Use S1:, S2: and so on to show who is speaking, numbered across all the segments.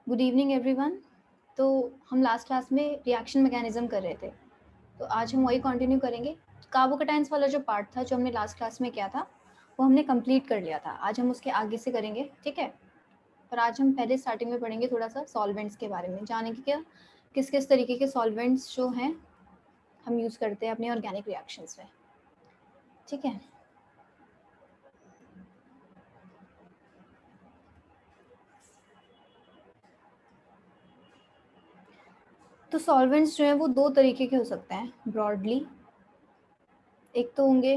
S1: Good evening everyone. तो हम last class में रिएक्शन मैकेनिज्म कर रहे थे, तो आज हम वही कंटिन्यू करेंगे। कार्बोकेटाइंस वाला जो पार्ट था जो हमने लास्ट क्लास में किया था वो हमने कंप्लीट कर लिया था। आज हम उसके आगे से करेंगे, ठीक है। पर आज हम पहले स्टार्टिंग में पढ़ेंगे थोड़ा सा सॉल्वेंट्स के बारे में, जाने की क्या किस किस तरीके के सॉल्वेंट्स जो हैं हम यूज़ करते हैं अपने ऑर्गेनिक रिएक्शंस में, ठीक है। तो सॉल्वेंट्स जो हैं वो दो तरीके के हो सकते हैं ब्रॉडली। एक तो होंगे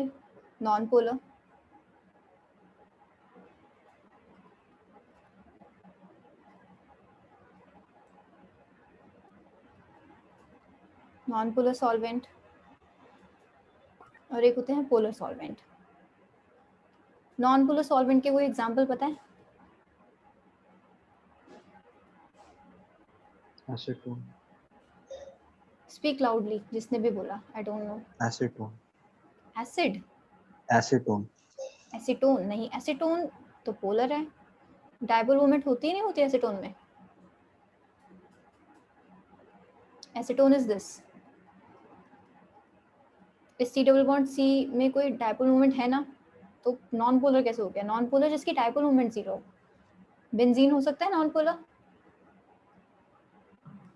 S1: non polar, non polar solvent, और एक होते हैं polar solvent. Non polar solvent के कोई एग्जांपल पता है?
S2: एसीटोन।
S1: स्पीक लाउडली, जिसने भी बोला। I don't know.
S2: Acetone.
S1: Acid,
S2: acetone.
S1: Acetone नहीं, एसीटोन तो पोलर है। डायपोल मूवमेंट होती ही नहीं होती एसीटोन में। Acetone is this. इस सी डबल बॉन्ड सी में कोई डायपोल मूवमेंट है ना, तो नॉन पोलर कैसे हो गया? नॉन पोलर जिसकी डायपोल मूवमेंट जीरो। बेंजीन हो सकता है नॉन पोलर,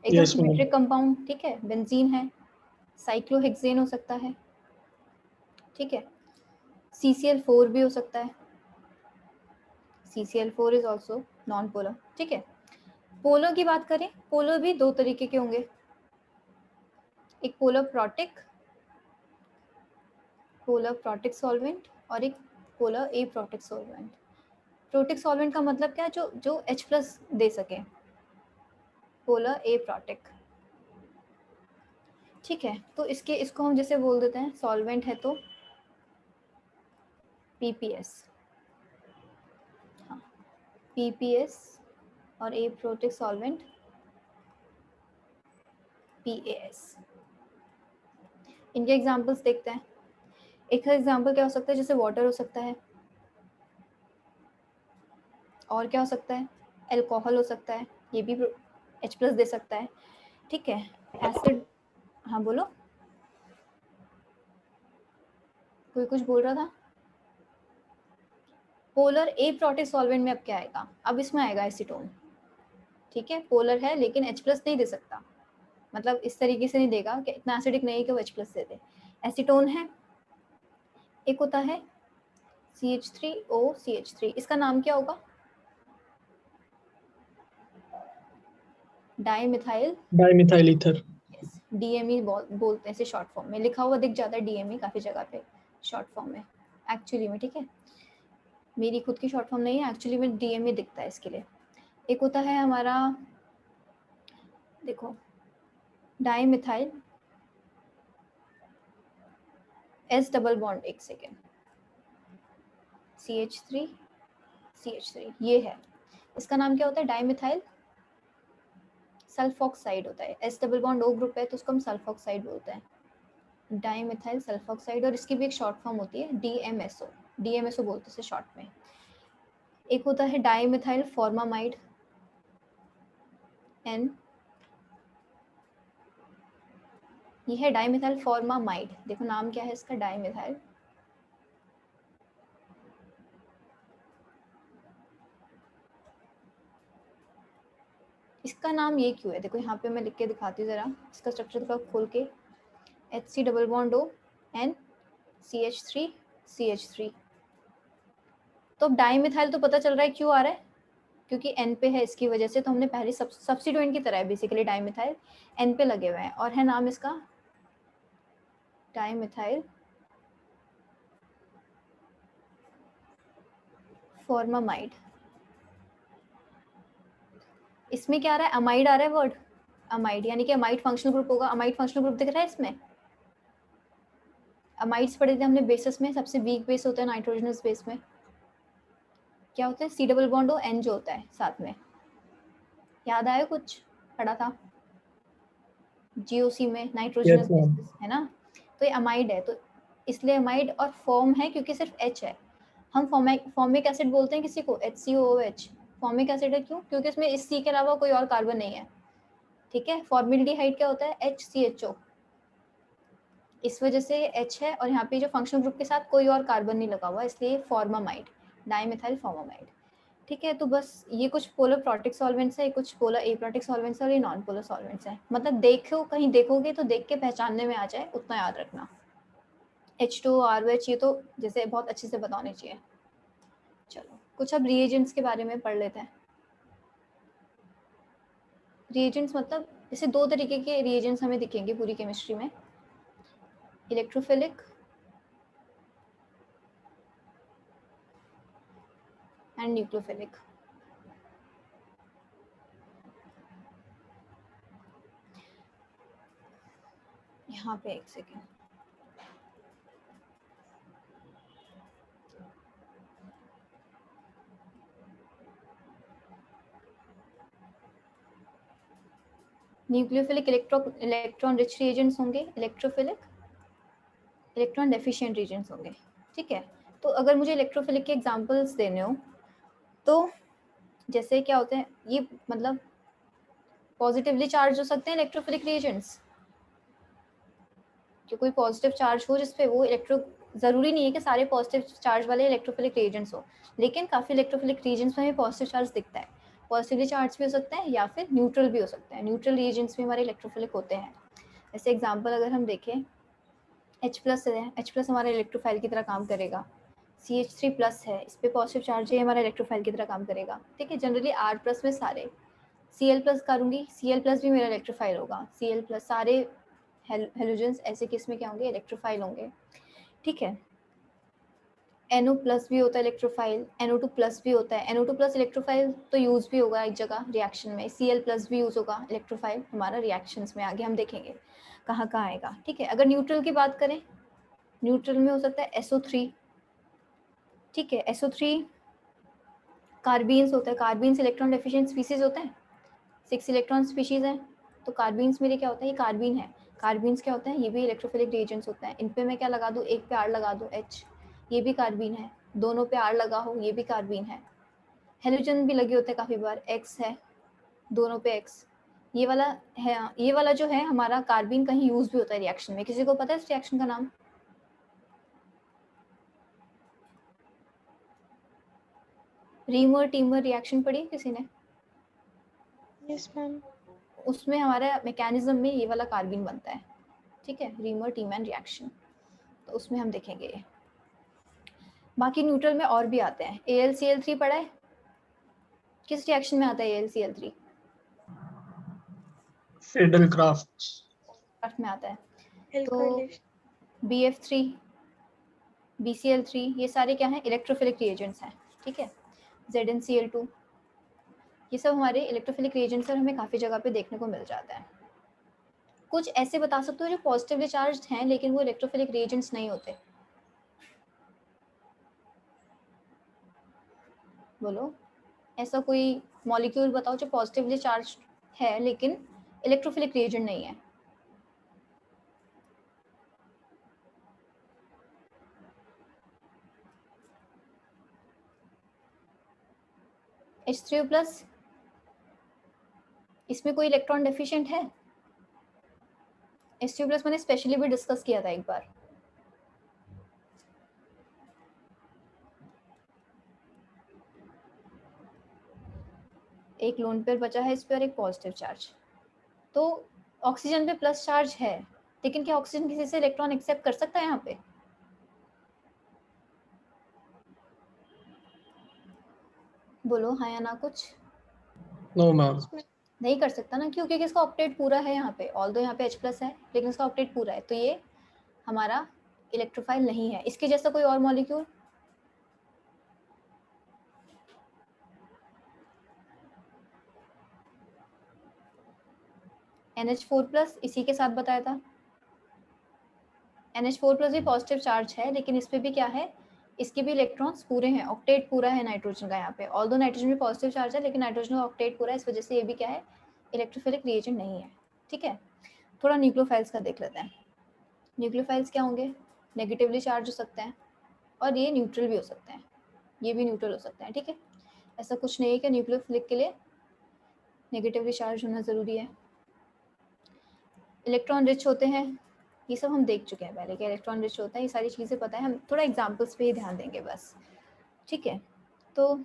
S1: एकदम
S3: Yes, ma'am.
S1: सिमेट्रिक कंपाउंड, ठीक है, बेंजीन है। साइक्लोहेक्सेन हो सकता है, ठीक है। CCl4 भी हो सकता है। CCl4 is also non polar, ठीक है। पोलर की बात करें, पोलर भी दो तरीके के होंगे, एक पोलर प्रोटिक सॉल्वेंट और एक पोलर ए प्रोटिक सॉल्वेंट। प्रोटिक सॉल्वेंट का मतलब क्या है? जो H+ दे सके, पोलर ए प्रोटिक, ठीक है। तो इसको हम जैसे बोल देते हैं सॉल्वेंट है तो PPS, हाँ, PPS, और ए प्रोटिक सॉल्वेंट PAS। इनके एग्जांपल्स देखते हैं। एक एग्जांपल क्या हो सकता है? जैसे वाटर हो सकता है, और क्या हो सकता है? अल्कोहल हो सकता है, ये भी H+ दे सकता है, ठीक है। एसिड, हाँ बोलो, कोई कुछ बोल रहा था। पोलर ए प्रोटिक सॉल्वेंट में अब क्या आएगा? अब इसमें आएगा एसीटोन, ठीक है। पोलर है लेकिन H+ नहीं दे सकता, मतलब इस तरीके से नहीं देगा कि इतना एसिडिक नहीं है कि वो H+ दे दे। एसीटोन है। एक होता है CH3OCH3, इसका नाम क्या होगा? Dimethyl
S3: Dimethyl ether.
S1: DME बोलते हैं इसे शॉर्ट फॉर्म में। लिखा हुआ दिख जाता है DME काफी जगह पे शॉर्ट फॉर्म में, एक्चुअली में, ठीक है। मेरी खुद की शॉर्ट फॉर्म नहीं है, एक्चुअली में DME दिखता है इसके लिए। एक होता है हमारा, देखो, डाईमिथाइल S डबल बॉन्ड, एक सेकेंड, CH3 ये है। इसका नाम क्या होता है? डाईमिथाइल सल्फॉक्साइड होता है। S double bond O group है तो उसको हम सल्फॉक्साइड बोलते हैं, डाईमिथाइल सल्फॉक्साइड। और इसकी भी एक शॉर्ट फॉर्म होती है DMSO बोलते हैं इसे शॉर्ट में। एक होता है डाईमिथाइल फॉर्मामाइड N, ये है डाईमिथाइल फॉर्मामाइड। देखो नाम क्या है इसका, डाईमिथाइल। इसका नाम ये क्यों है? देखो यहाँ पे मैं लिख के दिखाती हूँ जरा इसका स्ट्रक्चर थोड़ा खोल के। HC double bond O N CH3 तो अब डाईमिथाइल तो पता चल रहा है क्यों आ रहा है, क्योंकि N पे है, इसकी वजह से। तो हमने पहले सब्स्टिट्यूएंट की तरह है बेसिकली, डाईमिथाइल N पे लगे हुए हैं, और है नाम इसका डाईमिथाइल फॉर्मामाइड। इसमें क्या आ रहा है? अमाइड आ रहा है वर्ड, अमाइड, यानी कि अमाइड फंक्शनल ग्रुप होगा। अमाइड फंक्शनल ग्रुप दिख रहा है इसमें। अमाइड्स पढ़े थे हमने बेसिस में, सबसे वीक बेस होता है नाइट्रोजनस बेस में। क्या होता है? C double bond O N जो होता है साथ में, याद आया कुछ पढ़ा था GOC में, नाइट्रोजनस
S3: Yes, ma'am.
S1: बेसिस है ना। तो ये अमाइड है, तो इसलिए अमाइड, और फॉर्म है क्योंकि सिर्फ H है। हम फॉर्मिक एसिड बोलते हैं किसी को, HCOOH, फॉर्मिक एसिड है, क्यों? क्योंकि इसमें इस C के अलावा कोई और कार्बन नहीं है, ठीक है। फॉर्मेल्डिहाइड क्या होता है? HCHO, इस वजह से H है और यहाँ पे जो फंक्शनल ग्रुप के साथ कोई और कार्बन नहीं लगा हुआ, इसलिए फॉर्मामाइड, डाइमिथाइल फॉर्मामाइड, ठीक है। तो बस ये कुछ पोलर प्रोटिक सॉल्वेंट्स है, कुछ पोलर एप्रोटिक सॉल्वेंट्स है और ये नॉन पोलर सॉल्वेंट्स है। मतलब देखो, कहीं देखोगे तो देख के पहचानने में आ जाए, उतना याद रखना। H2O, ROH ये तो जैसे बहुत अच्छे से बताने चाहिए। चलो कुछ अब रिएजेंट्स के बारे में पढ़ लेते हैं। रिएजेंट्स मतलब जैसे दो तरीके के रिएजेंट्स हमें दिखेंगे पूरी केमिस्ट्री में, इलेक्ट्रोफिलिक एंड न्यूक्लियोफिलिक। यहाँ पे एक second, nucleophilic electron rich reagents होंगे, इलेक्ट्रोफिलिक इलेक्ट्रॉन डेफिशिएंट रिएजेंट्स होंगे, ठीक है। तो अगर मुझे इलेक्ट्रोफिलिक के एग्जांपल्स देने हो तो जैसे क्या होते हैं ये, मतलब पॉजिटिवली चार्ज हो सकते हैं इलेक्ट्रोफिलिक रिएजेंट्स, जो कोई पॉजिटिव चार्ज हो जिसपे वो इलेक्ट्रो, जरूरी नहीं है कि सारे पॉजिटिव चार्ज वाले इलेक्ट्रोफिलिक रिएजेंट्स हो, लेकिन काफी इलेक्ट्रोफिलिक रिएजेंट्स में पॉजिटिव चार्ज दिखता है। पॉजिटिवली चार्ज भी हो सकता है या फिर न्यूट्रल भी हो सकता है, न्यूट्रल रिएजेंट्स भी हमारे इलेक्ट्रोफिलिक होते हैं। जैसे एग्जांपल अगर हम देखें, H+ है, H+ हमारा इलेक्ट्रोफाइल की तरह काम करेगा। CH3+ है, इस पे पॉजिटिव चार्ज है, हमारा इलेक्ट्रोफाइल की तरह काम करेगा, ठीक है। जनरली R+ में सारे, Cl+ करूंगी, Cl+ भी मेरा इलेक्ट्रोफाइल होगा, Cl+, सारे हेलोजेंस ऐसे केस में क्या होंगे? इलेक्ट्रोफाइल होंगे, ठीक है। NO+ भी होता है इलेक्ट्रोफाइल, NO2+ भी होता है। NO2+ इलेक्ट्रोफाइल तो यूज भी होगा एक जगह रिएक्शन में, Cl+ भी यूज होगा इलेक्ट्रोफाइल हमारा रिएक्शंस में, आगे हम देखेंगे कहाँ कहाँ आएगा, ठीक है। अगर न्यूट्रल की बात करें, न्यूट्रल में हो सकता है SO3, ठीक है। SO3 कार्बीन्स होता है, कार्बीन्स इलेक्ट्रॉन डेफिशिएंट स्पीसीज होते हैं, 6 इलेक्ट्रॉन स्पीशीज हैं, तो कार्बीन्स मेरे क्या होता है? ये कार्बीन है। कार्बीन्स क्या होते हैं? ये भी इलेक्ट्रोफिलिक रिएजेंट्स होते हैं। इन पे मैं क्या लगा दूँ? एक पे R लगा दूँ, H, ये भी कार्बीन है। दोनों पे R लगा हो, ये भी कार्बीन है। हेलोजन भी लगे होते हैं काफी बार, X है, दोनों पे X, ये वाला है। ये वाला जो है हमारा कार्बीन कहीं यूज भी होता है रिएक्शन में, किसी को पता है इस रिएक्शन का नाम? रीमर टीमर रिएक्शन पढ़ी किसी ने?
S3: Yes ma'am.
S1: उसमें हमारा मैकेनिज्म में ये वाला कार्बीन बनता है, ठीक है, रीमर टीमैन रिएक्शन, तो उसमें हम देखेंगे ये। बाकी न्यूट्रल में और भी आते हैं। AlCl3 पढ़ा है? किस रिएक्शन में आता है AlCl3?
S4: एडलक्राफ्ट
S1: में आता है। तो
S3: एल्काइलेशन।
S1: BF3, BCl3, ये सारे क्या हैं? इलेक्ट्रोफिलिक रिएजेंट्स हैं, ठीक है। ZnCl2, ये सब हमारे इलेक्ट्रोफिलिक रिएजेंट्स और हमें काफ़ी जगह पे देखने को मिल जाता है। कुछ ऐसे बता सकते हो जो पॉजिटिवली चार्ज हैं लेकिन वो इलेक्ट्रोफिलिक रिएजेंट्स नहीं होते? बोलो, ऐसा कोई मॉलिक्यूल बताओ जो पॉजिटिवली चार्ज है लेकिन इलेक्ट्रोफिलिक रिएजेंट नहीं है। H3O+, इसमें कोई इलेक्ट्रॉन डेफिशिएंट है? H3O+ मैंने स्पेशली भी डिस्कस किया था एक बार। एक लोन पेयर बचा है इस पर, एक पॉजिटिव चार्ज। तो ऑक्सीजन पे प्लस चार्ज है, लेकिन क्या ऑक्सीजन किसी से इलेक्ट्रॉन एक्सेप्ट कर सकता है यहाँ पे? बोलो हाँ या ना कुछ।
S4: No ma'am.
S1: नहीं कर सकता ना, क्यों? क्योंकि इसका ऑक्टेट पूरा है यहाँ पे, ऑल्दो यहाँ पे H+ है लेकिन इसका ऑक्टेट पूरा है, तो ये हमारा इलेक्ट्रोफाइल नहीं है। इसके जैसा कोई और मॉलिक्यूल? NH4+ इसी के साथ बताया था। NH4+ भी पॉजिटिव चार्ज है लेकिन इस पे भी क्या है? इसके भी इलेक्ट्रॉन्स पूरे हैं, ऑक्टेट पूरा है नाइट्रोजन का यहाँ पे। ऑल्दो नाइट्रोजन भी पॉजिटिव चार्ज है लेकिन नाइट्रोजन का ऑक्टेट पूरा है, इस वजह से ये भी क्या है? इलेक्ट्रोफिलिक रिएजेंट नहीं है, ठीक है। थोड़ा न्यूक्लियोफाइल्स का देख लेते हैं। न्यूक्लियोफाइल्स क्या होंगे? नेगेटिवली चार्ज हो सकते हैं और ये न्यूट्रल भी हो सकते हैं, ये भी न्यूट्रल हो सकते हैं, ठीक है। ऐसा कुछ नहीं है कि न्यूक्लियोफिलिक के लिए नेगेटिवली चार्ज होना ज़रूरी है। इलेक्ट्रॉन रिच होते हैं, ये सब हम देख चुके हैं पहले कि इलेक्ट्रॉन रिच होता है, ये सारी चीज़ें पता है, हम थोड़ा एग्जांपल्स पे ही ध्यान देंगे बस, ठीक है। तो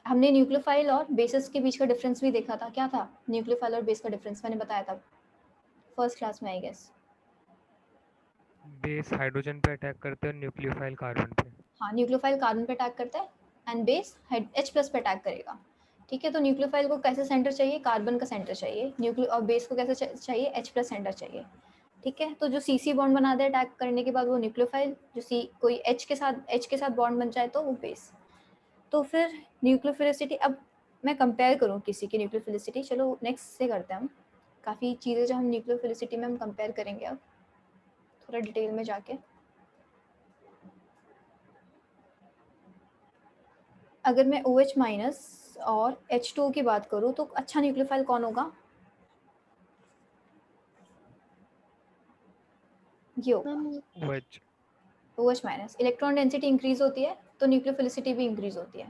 S1: हमने न्यूक्लियोफाइल और बेसिस के बीच का डिफरेंस भी देखा था। क्या था न्यूक्लियोफाइल और बेस का डिफरेंस? मैंने बताया था फर्स्ट क्लास में, आई गेस।
S5: बेस हाइड्रोजन पे अटैक करते हैं, न्यूक्लियोफाइल कार्बन पे।
S1: हाँ, न्यूक्लियोफाइल कार्बन पे अटैक करता है एंड बेस H+ पे अटैक करेगा, ठीक है। तो न्यूक्लियोफाइल को कैसे सेंटर चाहिए? कार्बन का सेंटर चाहिए। न्यूक्लियो और बेस को कैसे चाहिए? H+ सेंटर चाहिए, ठीक है। तो जो CC बॉन्ड बना दे अटैक करने के बाद वो न्यूक्लियोफाइल, जो सी कोई H के साथ बॉन्ड बन जाए तो वो बेस। तो फिर न्यूक्लियोफिलिसिटी, अब मैं कंपेयर करूँ किसी की न्यूक्लियोफिलिसिटी, चलो नेक्स्ट से करते हैं हम। काफ़ी चीज़ें जो हम न्यूक्लियोफिलिसिटी में हम कंपेयर करेंगे अब थोड़ा डिटेल में जाके। अगर मैं OH- और H2O की बात करूँ तो अच्छा न्यूक्लियोफाइल कौन होगा? ये होगा
S3: Ma'am,
S5: OH।
S1: OH-। Electron density increase होती है तो न्यूक्लियोफिलिसिटी भी इंक्रीज होती है,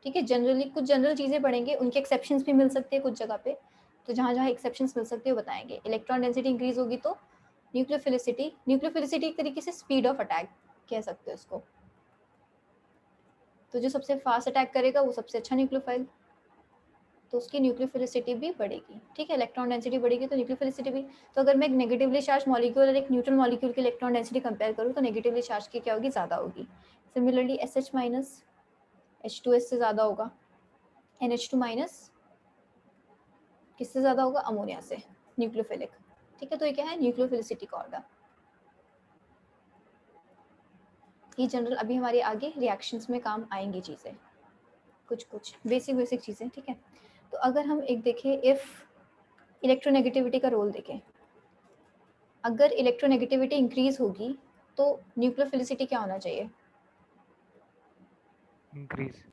S1: ठीक है। जनरली कुछ जनरल चीज़ें पढ़ेंगे, उनके एक्सेप्शंस भी मिल सकते हैं कुछ जगह पे, तो जहाँ जहाँ एक्सेप्शंस मिल सकते हैं वो बताएंगे। इलेक्ट्रॉन डेंसिटी इंक्रीज होगी तो न्यूक्लियोफिलिसिटी एक तरीके से स्पीड ऑफ अटैक कह सकते हो इसको। तो जो सबसे फास्ट अटैक करेगा वो सबसे अच्छा न्यूक्लियोफाइल, तो उसकी न्यूक्लियोफिलिसिटी भी बढ़ेगी, ठीक है। इलेक्ट्रॉन डेंसिटी बढ़ेगी तो न्यूक्लियोफिलिसिटी भी। तो अगर मैं एक नेगेटिवली चार्ज मॉलिक्यूल और एक न्यूट्रल मॉलिक्यूल की इलेक्ट्रॉन डेंसिटी कंपेयर करूँ तो नेगेटिवली चार्ज की क्या होगी? ज़्यादा होगी। सिमिलरली SH- H2S से ज़्यादा होगा, NH2- किससे ज़्यादा होगा? अमोनिया से, न्यूक्लियोफिलिक, ठीक है। तो ये क्या है? न्यूक्लियोफिलिसिटी का ऑर्डर। ये जनरल अभी हमारे आगे रिएक्शंस में काम आएंगी चीज़ें, कुछ बेसिक चीज़ें, ठीक है। तो अगर हम एक देखें, इफ़ इलेक्ट्रोनेगेटिविटी का रोल देखें, अगर इलेक्ट्रोनेगेटिविटी इंक्रीज होगी तो न्यूक्लियोफिलिसिटी क्या होना चाहिए?
S5: इंक्रीज।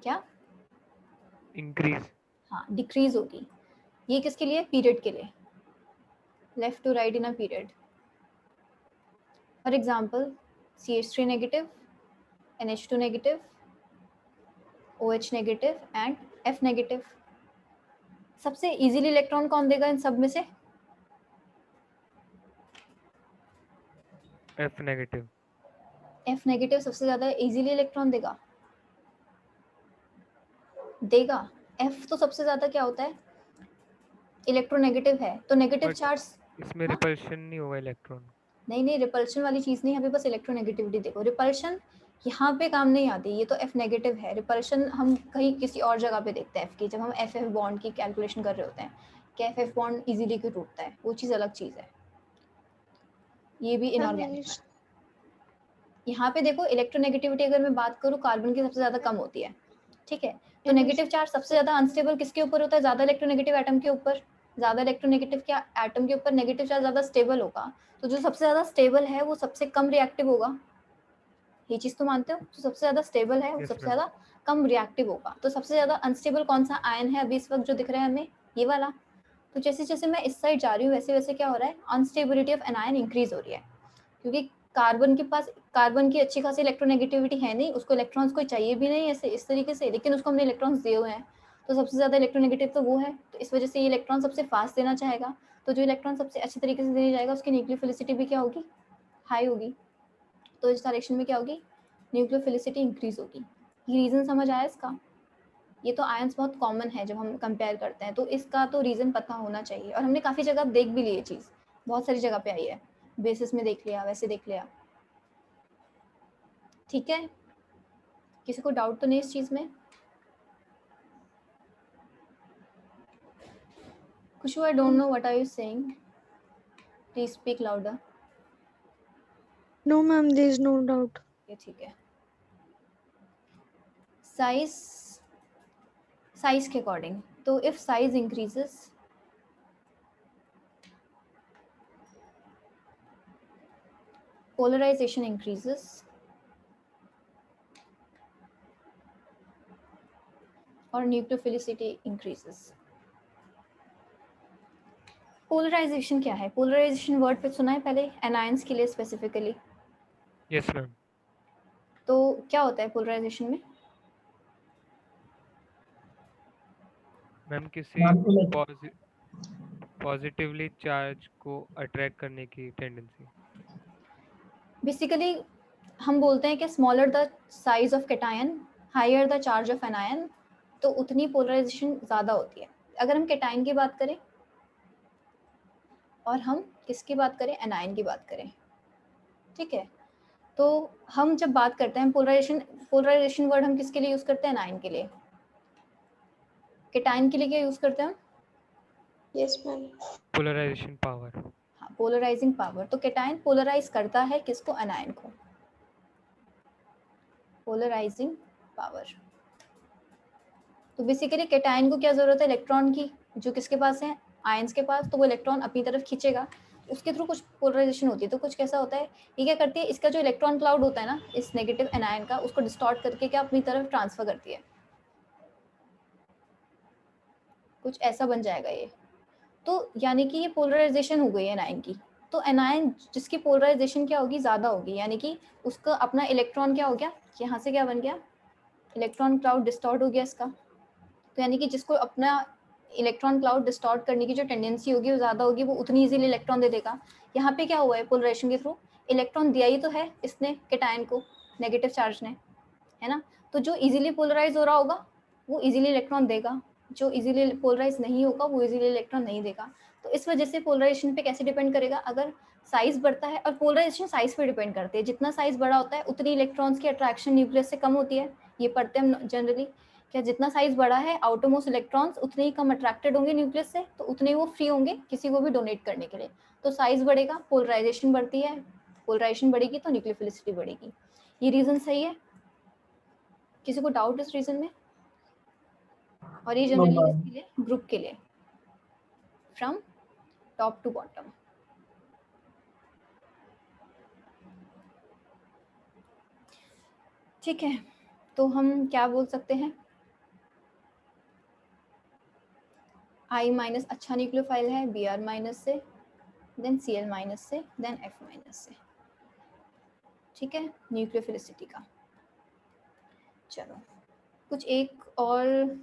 S1: क्या?
S5: इंक्रीज।
S1: हाँ, डिक्रीज होगी। ये किसके लिए? पीरियड के लिए, left to right in a period. For example CH3 negative, NH2 negative, OH negative and F negative. सबसे इजीली इलेक्ट्रॉन कौन देगा इन सब में से?
S5: F negative.
S1: F नेगेटिव सबसे ज़्यादा इजीली इलेक्ट्रॉन देगा। F तो सबसे ज़्यादा क्या होता है? इलेक्ट्रोनेगेटिव है तो नेगेटिव
S5: बट
S1: चार्ज।
S5: इसमें
S1: हाँ?
S5: रिपल्शन नहीं होगा इलेक्ट्रॉन।
S1: नहीं, रिपल्शन वाली चीज़ नहीं, अभी बस इलेक्ट्रोनेगेटिविटी देखो। रिपल्शन यहाँ पे काम नहीं आती, ये तो F नेगेटिव है। रिपल्शन हम कहीं किसी और जगह पे देखते हैं F की, जब हम FF बॉन्ड की कैलकुलेशन कर रहे होते हैं कि FF बॉन्ड इजीली क्यों टूटता है, वो चीज़ अलग चीज़ है। ये भी
S3: ma'am,
S1: इनऑर्गेनिक है। यहाँ पे देखो इलेक्ट्रोनेगेटिविटी अगर मैं बात करूँ कार्बन की सबसे ज़्यादा कम होती है, ठीक है। तो नेगेटिव चार्ज सबसे ज़्यादा अनस्टेबल किसके ऊपर होता है? ज़्यादा इलेक्ट्रोनेगेटिव एटम के ऊपर। ज़्यादा इलेक्ट्रोनेगेटिव के एटम के ऊपर नेगेटिव चार्ज ज़्यादा स्टेबल होगा, तो जो सबसे ज़्यादा स्टेबल है वो सबसे कम रिएक्टिव होगा। ये चीज़ तो मानते हो? जो सबसे ज़्यादा स्टेबल है वो
S5: यस
S1: सबसे
S5: मैम।
S1: ज़्यादा कम रिएक्टिव होगा। तो सबसे ज़्यादा अनस्टेबल कौन सा आयन है अभी इस वक्त जो दिख रहा है हमें? ये वाला। तो जैसे जैसे मैं इस साइड जा रही हूँ वैसे वैसे क्या हो रहा है? Instability of an anion increase हो रही है, क्योंकि कार्बन के पास, कार्बन की अच्छी खासी इलेक्ट्रोनेगेटिविटी है नहीं, उसको इलेक्ट्रॉन्स कोई चाहिए भी नहीं ऐसे इस तरीके से, लेकिन उसको हमने इलेक्ट्रॉन्स दिए हुए हैं, तो सबसे ज़्यादा इलेक्ट्रोनेगेटिव तो वो है। तो इस वजह से ये इलेक्ट्रॉन सबसे फास्ट देना चाहेगा, तो जो इलेक्ट्रॉन सबसे अच्छी तरीके से देने जाएगा उसकी न्यूक्लियोफिलिसिटी भी क्या होगी? हाई होगी। तो इस डायरेक्शन में क्या होगी? न्यूक्लियोफिलिसिटी इंक्रीज होगी। ये रीज़न समझ आया इसका? ये तो आयंस बहुत कॉमन है जब हम कंपेयर करते हैं, तो इसका तो रीज़न पता होना चाहिए, और हमने काफ़ी जगह देख भी ली ये चीज़, बहुत सारी जगह पे आई है, बेसिस में देख लिया, वैसे देख लिया, ठीक है। किसी को डाउट तो नहीं इस चीज़ में? Kushu, I don't know what are you saying. Please speak louder.
S3: no, ma'am, there is no doubt.
S1: ये ठीक है। साइज के अकॉर्डिंग, तो if size increases polarization increases और न्यूक्लियोफिलिसिटी increases. पोलराइजेशन क्या है? पोलराइजेशन वर्ड पे सुना है पहले एनायंस के लिए स्पेसिफिकली?
S5: Yes ma'am.
S1: तो क्या होता है पोलराइजेशन में?
S5: मैम किसी
S4: मैम इलेक्ट्रॉन
S5: पॉजिटिवली चार्ज को अट्रैक्ट करने की टेंडेंसी।
S1: बेसिकली हम बोलते हैं कि smaller the size of cation higher the charge of anion, तो उतनी पोलराइजेशन ज़्यादा होती है। अगर हम कैटायन की बात करें और हम किसकी बात करें, एनायन की बात करें, ठीक है। तो हम जब बात करते हैं पोलराइजेशन वर्ड हम किसके लिए यूज़ करते हैं, एनायन के लिए। कैटायन के लिए क्या यूज़ करते हैं हम?
S3: Yes, ma'am.
S5: Polarisation power.
S1: हाँ, पोलराइजिंग पावर। तो कैटायन पोलराइज करता है किसको, एनायन को। Polarising power. तो बेसिकली कैटायन को क्या जरूरत है, इलेक्ट्रॉन की, जो किसके पास है, आयंस के पास। तो वो इलेक्ट्रॉन अपनी तरफ खींचेगा, उसके थ्रू कुछ पोलराइजेशन होती है। तो कुछ कैसा होता है, ये क्या करती है, इसका जो इलेक्ट्रॉन क्लाउड होता है ना इस नेगेटिव एनायन का, उसको डिस्टॉर्ट करके क्या अपनी तरफ ट्रांसफर करती है। कुछ ऐसा बन जाएगा ये। तो यानी कि ये पोलराइजेशन हो गई है एनायन की। तो एनायन जिसकी पोलराइजेशन क्या होगी, ज़्यादा होगी, यानी कि उसका अपना इलेक्ट्रॉन क्या हो गया, यहाँ से क्या बन गया, इलेक्ट्रॉन क्लाउड डिस्टॉर्ट हो गया इसका। तो यानी कि जिसको अपना इलेक्ट्रॉन क्लाउड डिस्टॉर्ट करने की जो टेंडेंसी होगी वो ज़्यादा होगी, वो उतनी इजीली इलेक्ट्रॉन दे देगा। यहाँ पे क्या हुआ है, पोलराइजेशन के थ्रू इलेक्ट्रॉन दिया ही तो है इसने कैटायन को, नेगेटिव चार्ज ने, है ना। तो जो इजीली पोलराइज हो रहा होगा वो इजीली इलेक्ट्रॉन देगा, जो इजीली पोलराइज नहीं होगा वो इजीली इलेक्ट्रॉन नहीं देगा। तो इस वजह से पोलराइजेशन पे कैसे डिपेंड करेगा, अगर साइज बढ़ता है, और पोलराइजेशन साइज पे डिपेंड करती है, जितना साइज बड़ा होता है उतनी इलेक्ट्रॉन्स की अट्रैक्शन न्यूक्लियस से कम होती है। ये पढ़ते हैं हम जनरली, क्या जितना साइज बड़ा है आउटरमोस्ट इलेक्ट्रॉन्स उतने ही कम अट्रैक्टेड होंगे न्यूक्लियस से, तो उतने ही वो फ्री होंगे किसी को भी डोनेट करने के लिए। तो साइज बढ़ेगा, पोलराइजेशन बढ़ती है, पोलराइजेशन बढ़ेगी तो न्यूक्लियोफिलिसिटी बढ़ेगी। ये रीजन सही है, किसी को डाउट इस रीजन में? और ये
S4: नो
S1: जनरली
S4: मैम।
S1: किसके लिए, ग्रुप के लिए, फ्रॉम टॉप टू बॉटम। ठीक है, तो हम क्या बोल सकते हैं, I माइनस अच्छा न्यूक्लियोफाइल है, Br माइनस से, देन Cl माइनस से, देन F माइनस से। ठीक है, न्यूक्लियोफिलिसिटी का। चलो कुछ एक और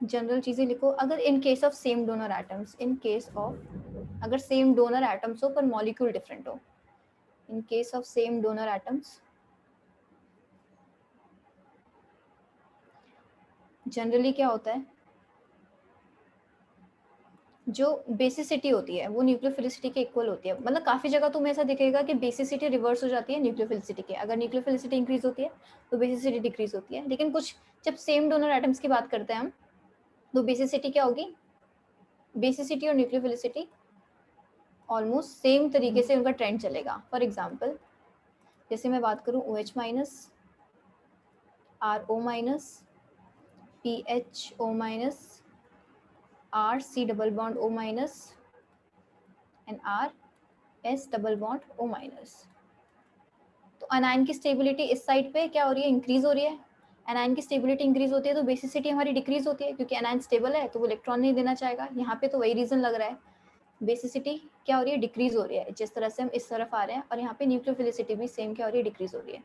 S1: जनरल चीज़ें लिखो। अगर in case of same donor atoms, in case of अगर सेम डोनर एटम्स हो पर मॉलिक्यूल डिफरेंट हो, in case of same donor atoms generally क्या होता है, जो बेसिसिटी होती है वो न्यूक्लियोफिलिसिटी के इक्वल होती है। मतलब काफ़ी जगह तुम्हें ऐसा दिखेगा कि बेसिसिटी रिवर्स हो जाती है न्यूक्लियोफिलिसिटी के। अगर न्यूक्लियोफिलिसिटी इंक्रीज होती है तो बेसिसिटी डिक्रीज होती है। लेकिन कुछ जब सेम डोनर एटम्स की बात करते हैं हम, तो बेसिसिटी क्या होगी, बेसिसिटी और न्यूक्लियोफिलिसिटी ऑलमोस्ट सेम तरीके से उनका ट्रेंड चलेगा। फॉर एग्जाम्पल जैसे मैं बात करूँ OH minus, RO minus, PHO minus, RC double bond O minus and RS double bond O minus. तो अनायन की स्टेबिलिटी इस साइड पे क्या हो रही है, इंक्रीज हो रही है। अनायन की स्टेबिलिटी इंक्रीज होती है तो बेसिसिटी हमारी डिक्रीज होती है, क्योंकि अनायन स्टेबल है तो वो इलेक्ट्रॉन नहीं देना चाहेगा। यहाँ पे तो वही रीजन लग रहा है, बेसिसिटी क्या हो रही है, डिक्रीज हो रही है। जिस तरह से हम इस तरफ आ रहे हैं, और यहाँ पे न्यूक्लियोफिलिसिटी भी सेम क्या हो रही है, डिक्रीज हो रही है।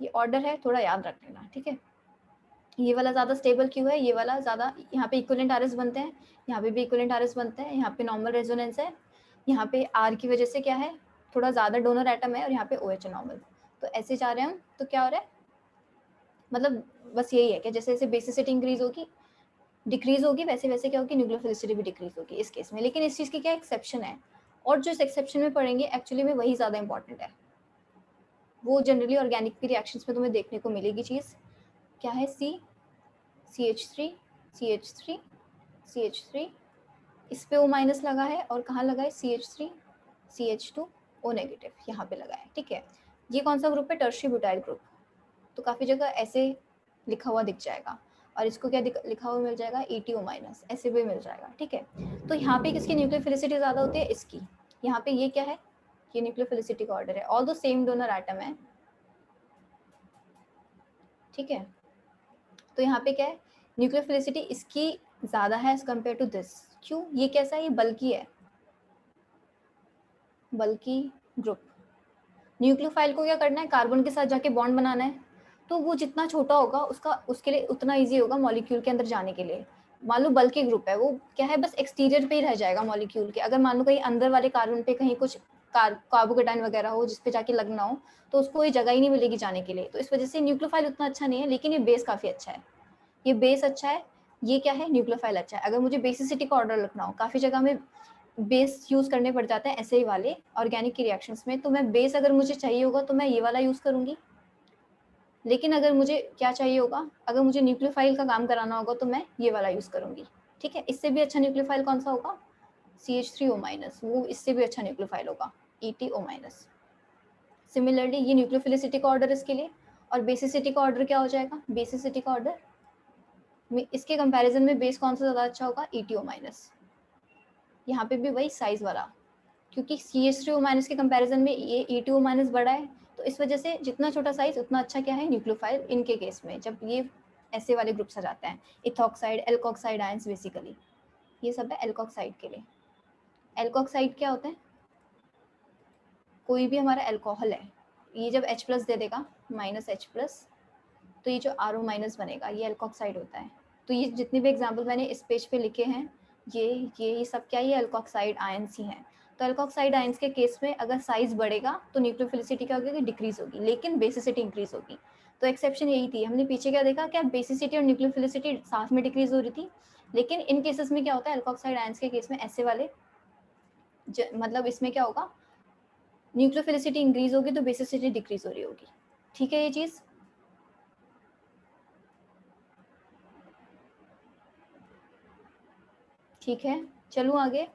S1: ये ऑर्डर है, थोड़ा याद रख लेना, ठीक है। ये वाला ज़्यादा स्टेबल क्यों है, ये वाला ज़्यादा, यहाँ पे इक्विवेलेंट आरएस बनते हैं, यहाँ पे भी इक्विवेलेंट आरएस बनते हैं, यहाँ पे नॉर्मल रेजोनेंस है, यहाँ पे आर की वजह से क्या है, थोड़ा ज़्यादा डोनर एटम है, और यहाँ पे OH नॉर्मल। तो ऐसे जा रहे हैं हम, तो क्या हो रहा है, मतलब बस यही है कि जैसे जैसे बेसिसिटी इंक्रीज होगी, डिक्रीज होगी, वैसे वैसे क्या होगी, न्यूक्लियोफिलिसिटी भी डिक्रीज होगी इस केस में। लेकिन इस चीज़ की क्या एक्सेप्शन है, और जो इस एक्सेप्शन में पढ़ेंगे एक्चुअली में वही ज़्यादा इंपॉर्टेंट है। वो जनरली ऑर्गेनिक की रिएक्शंस में तुम्हें देखने को मिलेगी चीज़, क्या है, CH3 CH3 CH3, इस पे O माइनस लगा है, और कहाँ लगा है, CH3 CH2 O नेगेटिव, यहाँ पे लगा है। ठीक है, ये कौन सा ग्रुप है, टर्शियरी ब्यूटाइल ग्रुप। तो काफ़ी जगह ऐसे लिखा हुआ दिख जाएगा, और इसको क्या लिखा हुआ मिल जाएगा, ETO माइनस, ऐसे भी मिल जाएगा। ठीक है, तो यहाँ पे किसकी न्यूक्लियोफिलिसिटी ज़्यादा होती है, इसकी। यहाँ पे ये क्या है, ये न्यूक्लियोफिलिसिटी का ऑर्डर है, ऑल दो सेम डोनर एटम है। ठीक है, तो यहाँ पे क्या है, न्यूक्लियोफिलिसिटी इसकी ज़्यादा है एज कम्पेयर टू दिस। क्यों, ये कैसा है, ये बल्कि है, बल्कि ग्रुप। न्यूक्लियोफाइल को क्या करना है, कार्बन के साथ जाके बॉन्ड बनाना है, तो वो जितना छोटा होगा उसका उसके लिए उतना इजी होगा मॉलिक्यूल के अंदर जाने के लिए। मान लो बल्कि ग्रुप है, वो क्या है बस एक्सटीरियर पे ही रह जाएगा मॉलिक्यूल के। अगर मान लो कहीं अंदर वाले कार्बन पे कहीं कुछ कार्बोकेटाइन वगैरह हो जिस पे जाके लगना हो, तो उसको ये जगह ही नहीं मिलेगी जाने के लिए। तो इस वजह से न्यूक्लियोफाइल उतना अच्छा नहीं है, लेकिन ये बेस काफी अच्छा है। ये बेस अच्छा है, ये क्या है न्यूक्लियोफाइल अच्छा है। अगर मुझे बेसिसिटी का ऑर्डर रखना हो, काफी जगह में बेस यूज करने पड़ जाते हैं ऐसे ही वाले ऑर्गेनिक की रिएक्शंस में, तो मैं बेस अगर मुझे चाहिए होगा तो मैं ये वाला यूज करूंगी। लेकिन अगर मुझे क्या चाहिए होगा, अगर मुझे न्यूक्लियोफाइल का काम कराना होगा तो मैं ये वाला यूज करूंगी। ठीक है, इससे भी अच्छा न्यूक्लियोफाइल कौन सा होगा, CH3O-, वो इससे भी अच्छा न्यूक्लियोफाइल होगा ETO-। सिमिलरली ये न्यूक्लियोफिलिसिटी का ऑर्डर इसके लिए, और बेसिसिटी का ऑर्डर क्या हो जाएगा, बेसिसिटी का ऑर्डर इसके कंपैरिजन में बेस कौन सा ज्यादा अच्छा होगा, ETO-। यहाँ पे भी वही साइज वाला, क्योंकि CH3O- के कंपैरिजन में ये ETO- बड़ा है, तो इस वजह से जितना छोटा साइज उतना अच्छा क्या है न्यूक्लियोफाइल इनके केस में, जब ये ऐसे वाले ग्रुप्स आ जाते हैं। इथॉक्साइड, एल्कोक्साइड आयंस, बेसिकली ये सब है एल्कोक्साइड के लिए। एल्कोक्साइड क्या होते हैं, कोई भी हमारा एल्कोहल है, ये जब H+ दे देगा -H+, तो ये जो RO- बनेगा ये एल्कोक्साइड होता है। तो ये जितने भी एग्जाम्पल मैंने इस पेज पे लिखे हैं, ये सब क्या, ये एल्कोक्साइड आयंस ही हैं। तो एल्कोक्साइड आयंस के केस में अगर साइज बढ़ेगा तो न्यूक्लियोफिलिसिटी क्या होगी, डिक्रीज होगी, लेकिन बेसिसिटी इंक्रीज होगी। तो एक्सेप्शन यही थी, हमने पीछे क्या देखा, क्या बेसिसिटी और न्यूक्लियोफिलिसिटी साथ में डिक्रीज हो रही थी। लेकिन इन केसेस में क्या होता है, एल्कोक्साइड आयंस के केस में ऐसे वाले मतलब इसमें क्या होगा, न्यूक्लियोफिलिसिटी इंक्रीज होगी तो बेसिसिटी डिक्रीज हो रही होगी। ठीक है ये चीज, ठीक है। चलूँ आगे,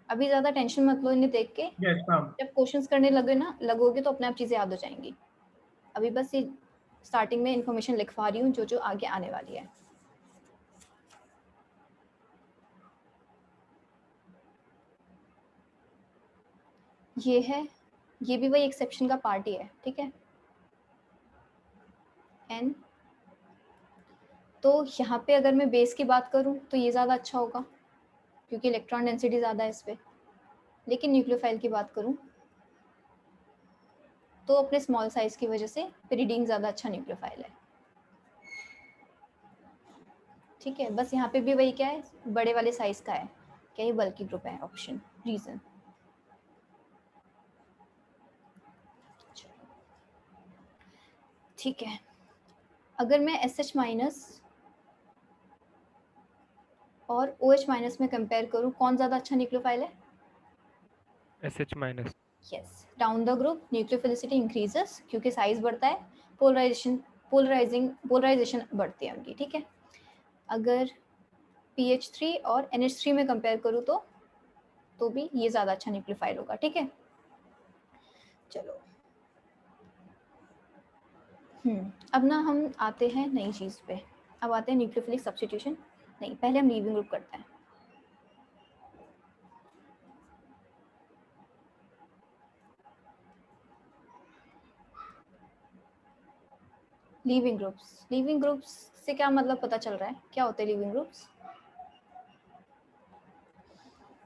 S1: अभी ज्यादा टेंशन मत लो इन्हें देख के,
S4: Yes, ma'am.
S1: जब क्वेश्चंस करने लगोगे तो अपने आप चीजें याद हो जाएंगी। अभी बस ये स्टार्टिंग में इंफॉर्मेशन लिखवा रही हूँ जो जो आगे आने वाली है। ये है, ये भी वही एक्सेप्शन का पार्ट ही है, ठीक है। N, तो यहाँ पे अगर मैं बेस की बात करूँ तो ये ज़्यादा अच्छा होगा क्योंकि इलेक्ट्रॉन डेंसिटी ज़्यादा है इस पर। लेकिन न्यूक्लियोफाइल की बात करूँ तो अपने स्मॉल साइज की वजह से पिरिडीन ज़्यादा अच्छा न्यूक्लियोफाइल है। ठीक है, बस यहाँ पे भी वही क्या है, बड़े वाले साइज का है, क्या ये बल्कि ग्रुप है, ऑप्शन रीजन। ठीक है, अगर मैं SH- और OH- में कंपेयर करूँ, कौन ज़्यादा अच्छा न्यूक्लियोफाइल है,
S5: SH-।
S1: Yes, down the group nucleophilicity increases क्योंकि साइज बढ़ता है, पोलराइजेशन बढ़ती है उनकी। ठीक है, अगर PH3 और NH3 में कंपेयर करूँ तो भी ये ज़्यादा अच्छा न्यूक्लियोफाइल होगा। ठीक है, चलो अब ना हम आते हैं नई चीज़ पे, अब आते हैं न्यूक्लियोफिलिक सब्स्टिट्यूशन। नहीं, पहले हम लीविंग ग्रुप करते हैं। लीविंग ग्रुप्स से क्या मतलब पता चल रहा है, क्या होते हैं लीविंग ग्रुप्स,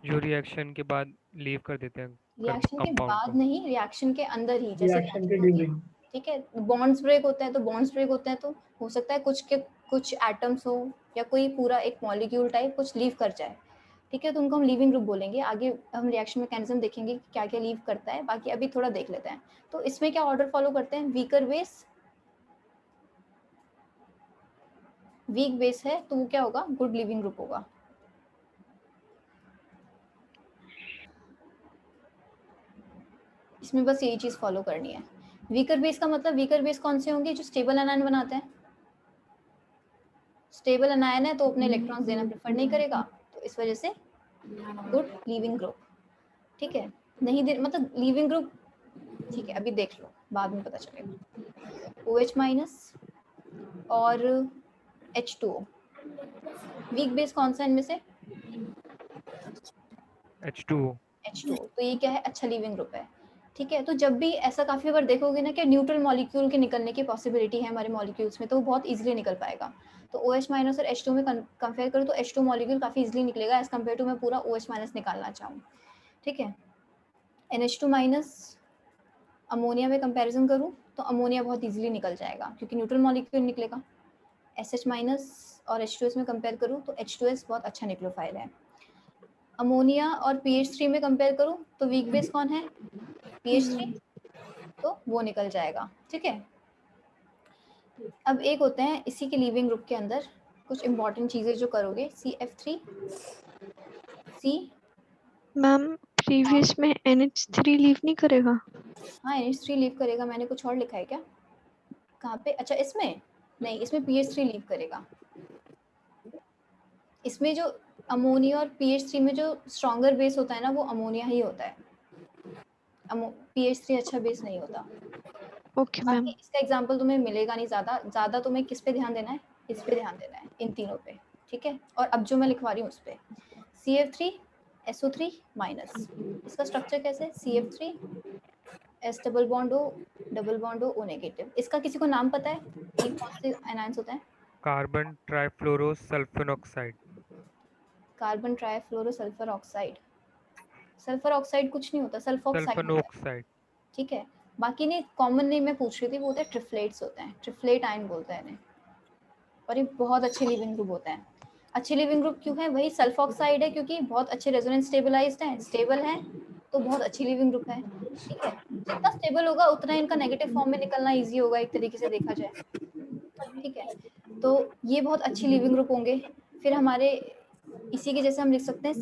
S5: जो रिएक्शन के बाद लीव कर देते हैं
S1: रिएक्शन के
S5: कंपाउंड
S1: बाद
S5: को।
S1: नहीं, रिएक्शन के अंदर ही, जैसे
S4: Reaction के
S1: reaction होती है।
S4: during.
S1: ठीक है, बॉन्ड्स ब्रेक होते हैं, तो बॉन्ड्स ब्रेक होते हैं तो हो सकता है कुछ एटम्स हो या कोई पूरा एक मॉलिक्यूल टाइप कुछ लीव कर जाए। ठीक है, तो उनको हम लीविंग ग्रुप बोलेंगे। आगे हम रिएक्शन मैकेनिज्म देखेंगे कि क्या क्या लीव करता है, बाकी अभी थोड़ा देख लेते हैं। तो इसमें क्या ऑर्डर फॉलो करते हैं, वीकर बेस, वीक बेस है तो वो क्या होगा, गुड लीविंग ग्रुप होगा। इसमें बस यही चीज फॉलो करनी है। वीकर बेस का मतलब, वीकर बेस कौन से होंगे, जो स्टेबल एनायन बनाते हैं। स्टेबल एनायन है तो अपने इलेक्ट्रॉन्स देना प्रेफर नहीं करेगा, तो इस वजह से गुड लीविंग ग्रुप। ठीक है, नहीं दे मतलब लीविंग ग्रुप, ठीक है अभी देख लो बाद में पता चलेगा। OH- और H2O, वीक बेस कौन सा इनमें से,
S5: H2O।
S1: H2O, तो ये क्या है, अच्छा लीविंग ग्रुप है। ठीक है, तो जब भी ऐसा काफी बार देखोगे ना कि न्यूट्रल मॉलिक्यूल के निकलने की पॉसिबिलिटी है हमारे मॉलिक्यूल्स में, तो वो बहुत इजीली निकल पाएगा। तो OH- और H2 में कंपेयर करूँ तो H2 मॉलिक्यूल काफी इजीली निकलेगा एज कम्पेयर टू मैं पूरा OH- निकालना चाहूँ। ठीक है, NH2- अमोनिया में कंपैरिजन करूँ तो अमोनिया बहुत इजीली निकल जाएगा क्योंकि न्यूट्रल मॉलिक्यूल निकलेगा। SH माइनस और H2S में कंपेयर करूँ तो H2S बहुत अच्छा न्यूक्लियोफाइल है। अमोनिया और PH3 में कंपेयर करूँ तो वीक बेस कौन है? PH3, तो वो निकल जाएगा। ठीक है, अब एक होते हैं इसी के लीविंग ग्रुप के अंदर कुछ इंपॉर्टेंट चीजें जो करोगे, CF3 C।
S3: मैम प्रीवियस में NH3 लीव नहीं करेगा?
S1: हाँ NH3 लीव करेगा, मैंने कुछ और लिखा है क्या? कहाँ पे? अच्छा इसमें नहीं, इसमें PH3 लीव करेगा। इसमें जो अमोनिया और PH3 में जो स्ट्रॉन्गर बेस होता है ना वो अमोनिया ही होता है, PH3 अच्छा बेस नहीं होता।
S3: Okay ma'am.
S1: बाकी इसका एग्जांपल तुम्हें मिलेगा नहीं ज़्यादा, ज़्यादा तुम्हें किस पे ध्यान देना है? इस पे ध्यान देना है, इन तीनों पे। ठीक है, और अब जो मैं लिखवा रही हूँ उस पे CF3 SO3 माइनस, इसका स्ट्रक्चर कैसे है? CF3 S double bond O negative. इसका किसी को नाम पता है? ये कौन से एनायंस होता है?
S5: Carbon trifluorosulfone oxide.
S1: Carbon trifluoro sulfur oxide. Sulfur oxide कुछ नहीं होता, सल्फोक्साइड
S5: सल्फन
S1: होता है।
S5: ऑक्साइड।
S1: ठीक है, बाकी ने कॉमन नेम मैं पूछ रही थी, वो होते हैं ट्रिफ्लेट्स होते हैं, ट्रिफ्लेट आयन बोलते हैं इन्हें, और ये बहुत अच्छे लिविंग ग्रुप होते हैं। अच्छे लिविंग ग्रुप क्यों है? वही सल्फॉक्साइड है क्योंकि बहुत अच्छे रेजोनेंस स्टेबलाइज्ड हैं, स्टेबल हैं, तो बहुत अच्छी लिविंग ग्रुप है। ठीक है, जितना स्टेबल होगा उतना इनका नेगेटिव फॉर्म में निकलना इजी होगा एक तरीके से देखा जाए। ठीक है, तो ये बहुत अच्छी लिविंग ग्रुप होंगे। फिर हमारे इसी के जैसे हम लिख सकते हैं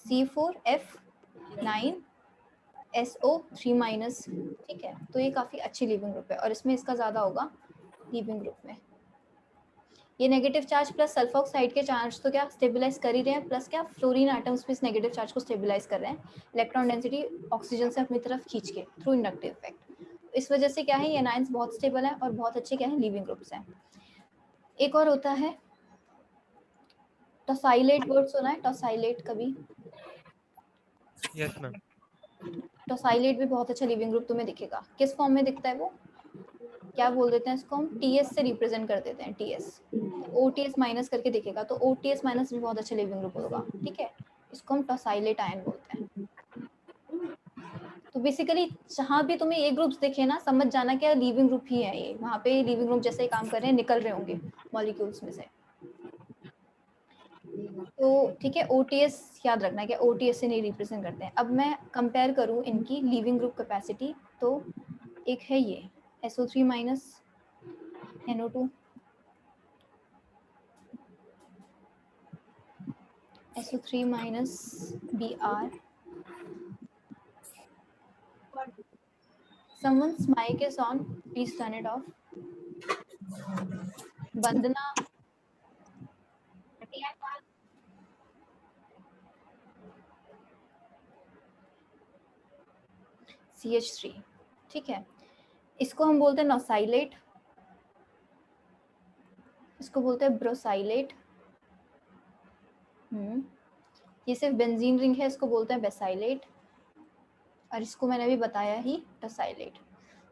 S1: C4F9 SO3 माइनस। ठीक है, तो ये काफ़ी अच्छी लिविंग ग्रुप है और इसमें इसका ज़्यादा होगा लिविंग ग्रुप में। ये नेगेटिव चार्ज प्लस सल्फॉक्साइड के चार्ज तो क्या स्टेबलाइज कर ही रहे हैं, प्लस क्या फ्लोरीन एटम्स भी इस नेगेटिव चार्ज को स्टेबलाइज कर रहे हैं इलेक्ट्रॉन डेंसिटी ऑक्सीजन से अपनी तरफ खींच के थ्रू इंडक्टिव इफेक्ट। इस वजह से क्या है, ये एनायंस बहुत स्टेबल है और बहुत अच्छे क्या है लिविंग ग्रुप्स हैं। एक और होता है टॉसाइलेट, वर्ड सुना है टॉसाइलेट कभी?
S5: Yes ma'am.
S1: टॉसाइलेट भी बहुत अच्छा लिविंग ग्रुप तुम्हें दिखेगा। किस फॉर्म में दिखता है वो? क्या बोल देते हैं इसको हम? TS से रिप्रेजेंट कर देते हैं, TS। OTS माइनस करके दिखेगा तो OTS माइनस भी बहुत अच्छा लिविंग ग्रुप होगा। ठीक है, इसको हम टॉसाइलेट आयन बोलते हैं। तो बेसिकली जहाँ भी तुम्हें ये ग्रुप्स दिखे ना, समझ जाना क्या लिविंग ग्रुप ही है ये, वहाँ पे लिविंग ग्रुप जैसे ही काम कर रहे हैं, निकल रहे होंगे मॉलिक्यूल्स में से। तो ठीक है, OTS याद रखना कि OTS से नहीं रिप्रेजेंट करते हैं। अब मैं कंपेयर करूँ इनकी लिविंग ग्रुप कैपेसिटी, तो एक है ये SO3 minus NO2, SO3 minus Br। Someone's mic is on, please turn it off. Bandana, CH3। ठीक है, इसको हम बोलते हैं नॉसाइलेट, इसको बोलते हैं ब्रोसाइलेट। ये सिर्फ बेंजीन रिंग है, इसको बोलते हैं बेसाइलेट, और इसको मैंने अभी बताया ही टसाइलेट।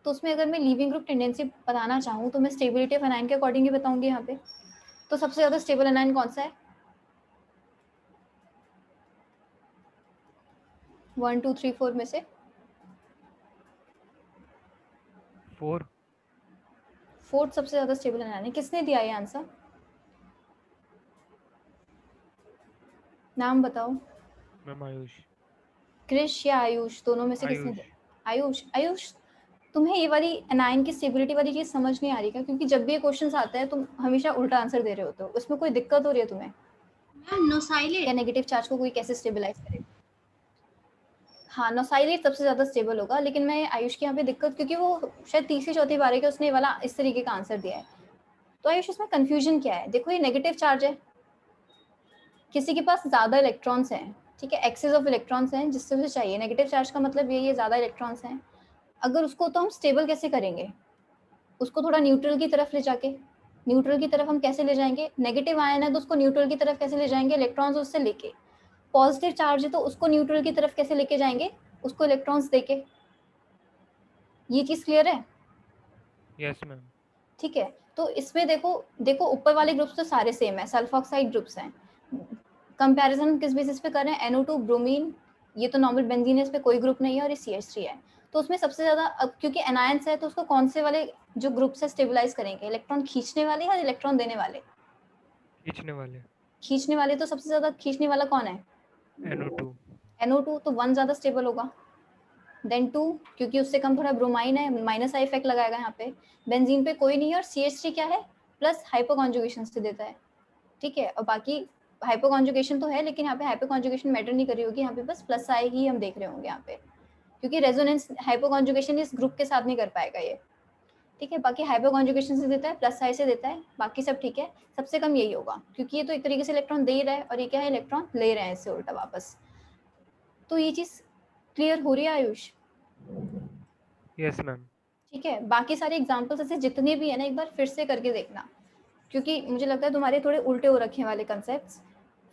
S1: तो उसमें अगर मैं लिविंग ग्रुप टेंडेंसी बताना चाहूँ तो मैं स्टेबिलिटी ऑफ एनायन के अकॉर्डिंग ही बताऊंगी यहाँ पे। तो सबसे ज़्यादा स्टेबल एनायन कौन सा है? 1 2 3 4 में से
S5: 4।
S1: फोर्थ सबसे ज़्यादा स्टेबल एनायन है। किसने दिया ये आंसर? नाम बताओ।
S5: मैम आयुष।
S1: क्रिश या आयुष, दोनों में से किसने
S5: आयुष।
S1: दिया? आयुष। आयुष, तुम्हें ये वाली एनायन की स्टेबिलिटी वाली चीज़ समझ नहीं आ रही क्या? क्योंकि जब भी ये क्वेश्चन आता है तुम हमेशा उल्टा आंसर दे रहे होते हो, उसमें कोई दिक्कत हो रही है तुम्हें? क्या नेगेटिव चार्ज को कोई कैसे स्टेबलाइज करेगा? हाँ, नोसाइलेट सबसे ज़्यादा स्टेबल होगा, लेकिन मैं आयुष की यहाँ पे दिक्कत, क्योंकि वो शायद तीसरी चौथी बार है कि उसने ये वाला इस तरीके का आंसर दिया है। तो आयुष इसमें कंफ्यूजन क्या है? देखो ये नेगेटिव चार्ज है, किसी के पास ज़्यादा इलेक्ट्रॉन्स हैं, ठीक है, एक्सेस ऑफ इलेक्ट्रॉन्स हैं, जिससे उसे चाहिए। नेगेटिव चार्ज का मतलब ये ज़्यादा इलेक्ट्रॉन्स हैं। अगर उसको तो हम स्टेबल कैसे करेंगे? उसको थोड़ा न्यूट्रल की तरफ ले जाके, न्यूट्रल की तरफ हम कैसे ले जाएंगे? नेगेटिव आयन है तो उसको न्यूट्रल की तरफ कैसे ले जाएंगे? इलेक्ट्रॉन्स उससे लेके। पॉजिटिव चार्ज है तो उसको न्यूट्रल की तरफ कैसे लेके जाएंगे? उसको इलेक्ट्रॉन्स देके। ये चीज़ क्लियर है?
S5: Yes ma'am.
S1: ठीक है, तो इसमें देखो देखो ऊपर वाले ग्रुप्स तो सारे सेम है, सल्फॉक्साइड ग्रुप्स हैं। कंपैरिजन किस बेसिस पे कर रहे हैं? NO2 ब्रोमीन ये तो नॉर्मल बेंजीन है, इस पे कोई ग्रुप नहीं है और ये CH3 है, तो उसमें सबसे ज्यादा अब क्योंकि एनायंस है तो उसको कौन से वाले जो ग्रुप से स्टेबलाइज करेंगे, इलेक्ट्रॉन खींचने वाले या इलेक्ट्रॉन देने वाले?
S5: खींचने वाले
S1: खींचने वाले, तो सबसे ज्यादा खींचने वाला कौन है?
S5: NO2
S1: NO2, तो 1 ज्यादा स्टेबल होगा देन 2, क्योंकि उससे कम थोड़ा ब्रोमाइन है, माइनस आई इफेक्ट लगाएगा यहाँ पे। बेंजीन पे कोई नहीं है और CH3 क्या है, प्लस हाइपोकॉन्जुगेशन से देता है, ठीक है। और बाकी हाइपोकॉन्जुगेशन तो है, लेकिन यहाँ पे हाइपोकॉन्जुगेशन मैटर नहीं कर रही होगी, यहाँ पे बस प्लस आई ही हम देख रहे होंगे यहाँ पे, क्योंकि रेजोनेंस हाइपोकॉन्जुगेशन इस ग्रुप के साथ नहीं कर पाएगा ये, ठीक है। बाकी हाइपोकॉन्जुगेशन से देता है, प्लस आई से देता है, बाकी सब ठीक है। सबसे कम यही होगा, क्योंकि ये तो एक तरीके से इलेक्ट्रॉन दे ही रहा है और ये क्या है, इलेक्ट्रॉन ले रहे हैं इससे उल्टा वापस। तो ये चीज क्लियर हो रही है आयुष?
S5: Yes ma'am.
S1: ठीक है, बाकी सारे एग्जाम्पल्स ऐसे जितने भी है ना, एक बार फिर से करके देखना, क्योंकि मुझे लगता है तुम्हारे थोड़े उल्टे हो रखे हैं वाले कंसेप्ट्स।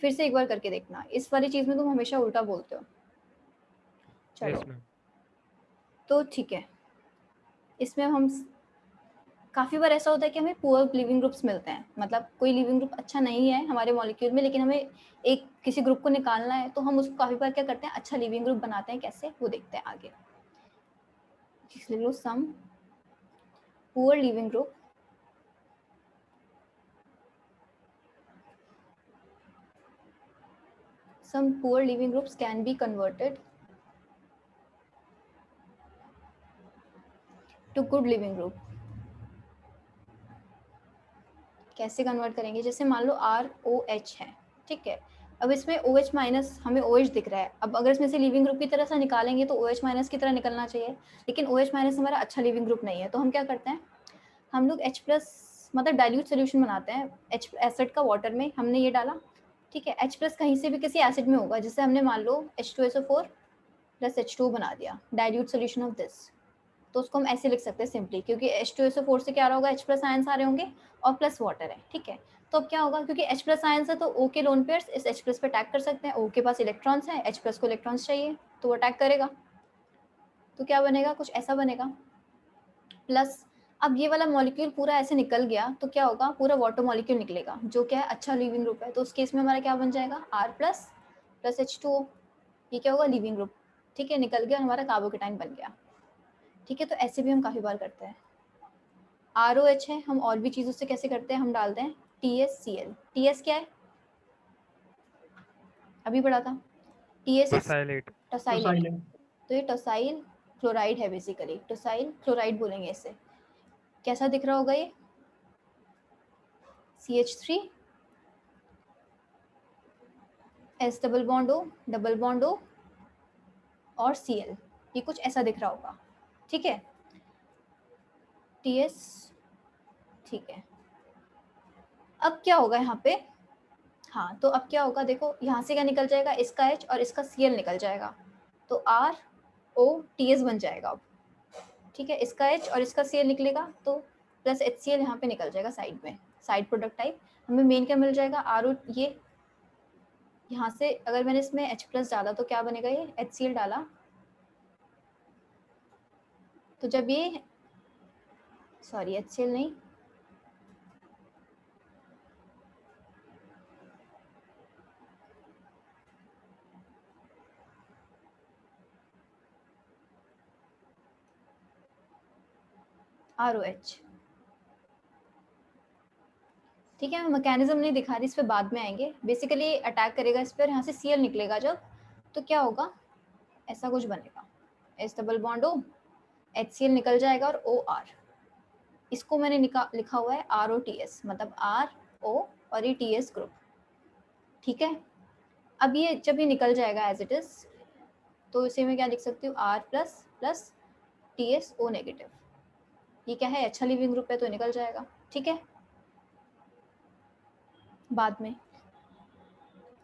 S1: फिर से एक बार करके देखना, इस वाली चीज में तुम हमेशा उल्टा बोलते हो। चलो
S5: यस मैम।
S1: तो ठीक है, इसमें हम काफ़ी बार ऐसा होता है कि हमें पुअर लिविंग ग्रुप्स मिलते हैं, मतलब कोई लिविंग ग्रुप अच्छा नहीं है हमारे मॉलिक्यूल में, लेकिन हमें एक किसी ग्रुप को निकालना है, तो हम उसको काफ़ी बार क्या करते हैं, अच्छा लिविंग ग्रुप बनाते हैं। कैसे, वो देखते हैं आगे। लिख लो some poor living group some poor living groups can be converted to good living group। कैसे कन्वर्ट करेंगे, जैसे मान लो ROH है, ठीक है। अब इसमें OH माइनस हमें OH दिख रहा है, अब अगर इसमें से लिविंग ग्रुप की तरह से निकालेंगे तो OH माइनस की तरह निकलना चाहिए, लेकिन OH माइनस हमारा अच्छा लिविंग ग्रुप नहीं है, तो हम क्या करते हैं, हम लोग H प्लस मतलब डाइल्यूट सोल्यूशन बनाते हैं। H एसिड का वाटर में हमने ये डाला, ठीक है। H प्लस कहीं से भी किसी एसिड में होगा, जैसे हमने मान लो H2SO4 प्लस H2 बना दिया, डाइल्यूट सोल्यूशन ऑफ दिस, तो उसको हम ऐसे लिख सकते हैं सिंपली, क्योंकि H2SO4 से क्या रहा होगा, H प्लस आयंस आ रहे होंगे और प्लस वाटर है, ठीक है। तो अब क्या होगा, क्योंकि H प्लस आयंस है तो O के लोन पेयर्स इस H प्लस पे अटैक कर सकते हैं, O के पास इलेक्ट्रॉन्स हैं, H प्लस को इलेक्ट्रॉन्स चाहिए तो वो अटैक करेगा, तो क्या बनेगा, कुछ ऐसा बनेगा। प्लस अब ये वाला मॉलिक्यूल पूरा ऐसे निकल गया तो क्या होगा, पूरा वाटर मॉलिक्यूल निकलेगा, जो क्या है अच्छा लिविंग ग्रुप है, तो उस केस में हमारा क्या बन जाएगा, R प्लस प्लस H2O, ये क्या होगा, लिविंग ग्रुप, ठीक है। निकल गया, हमारा कार्बोकेटाइन बन गया, ठीक है। तो ऐसे भी हम काफ़ी बार करते हैं। ROH है, हम और भी चीज़ों से कैसे करते हैं, हम डालते हैं TSCl। TS क्या है, अभी पढ़ा था, TS
S5: टोसाइलेट।
S1: टोसाइलेट, तो ये टोसाइल क्लोराइड है बेसिकली, टोसाइल क्लोराइड बोलेंगे इसे। कैसा दिख रहा होगा ये, CH3 S double bond O और Cl, ये कुछ ऐसा दिख रहा होगा, ठीक है। TS, ठीक है। अब क्या होगा यहाँ पे, हाँ तो अब क्या होगा, देखो यहाँ से क्या निकल जाएगा, इसका H और इसका Cl निकल जाएगा, तो ROTS बन जाएगा अब, ठीक है। इसका H और इसका Cl निकलेगा तो प्लस HCl यहाँ पे निकल जाएगा साइड में, साइड प्रोडक्ट टाइप। हमें मेन क्या मिल जाएगा, RO, ये यहाँ से अगर मैंने इसमें H प्लस डाला तो क्या बनेगा, ये HCl डाला, तो जब ये सॉरी HCl नहीं, ROH, ठीक है। मैं मैकेनिज्म नहीं दिखा रही, इस पे बाद में आएंगे। बेसिकली अटैक करेगा इस पर, यहाँ से Cl निकलेगा जब, तो क्या होगा, ऐसा कुछ बनेगा, S double bond O, HCl निकल जाएगा और OR, इसको मैंने लिखा हुआ है ROTS, मतलब RO और ये TS ग्रुप, ठीक है। अब ये जब ये निकल जाएगा एज इट इज, तो इसे मैं क्या लिख सकती हूँ, R plus plus TSO negative, ये क्या है, अच्छा लिविंग ग्रुप है तो निकल जाएगा, ठीक है। बाद में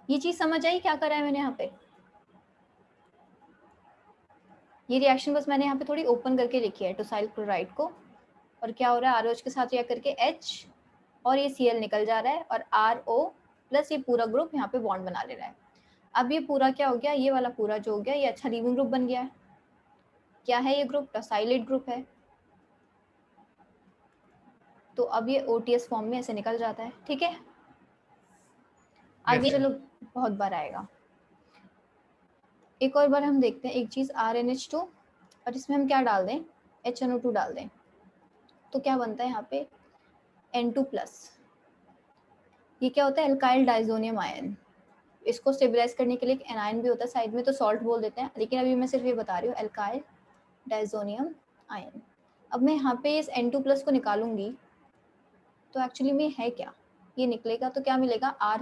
S1: ये चीज समझ आई क्या करा है मैंने यहाँ पे, ये रिएक्शन बस मैंने यहाँ पे थोड़ी ओपन करके लिखी है, टोसाइल क्लोराइड को, और क्या हो रहा है, ROH के साथ रिएक्ट करके H और ये Cl निकल जा रहा है और RO प्लस ये पूरा ग्रुप यहाँ पे बॉन्ड बना ले रहा है। अब ये पूरा क्या हो गया, ये वाला पूरा जो हो गया, ये अच्छा लिविंग ग्रुप बन गया है। क्या है ये ग्रुप, टोसाइलेट ग्रुप है, तो अब ये OTS फॉर्म में ऐसे निकल जाता है, ठीक है। आगे
S5: Yes,
S1: चलो बहुत बार आएगा। एक और बार हम देखते हैं एक चीज़ RNH2 और इसमें हम क्या डाल दें, HNO2 डाल दें, तो क्या बनता है यहाँ पे N2+। ये क्या होता है, एल्काइल डाइजोनियम आयन। इसको स्टेबलाइज करने के लिए एक एनायन भी होता है साइड में, तो सॉल्ट बोल देते हैं, लेकिन अभी मैं सिर्फ ये बता रही हूँ एल्काइल डाइजोनियम आयन। अब मैं यहाँ पे इस N2+ को निकालूंगी तो एक्चुअली में है क्या, ये निकलेगा तो क्या मिलेगा R+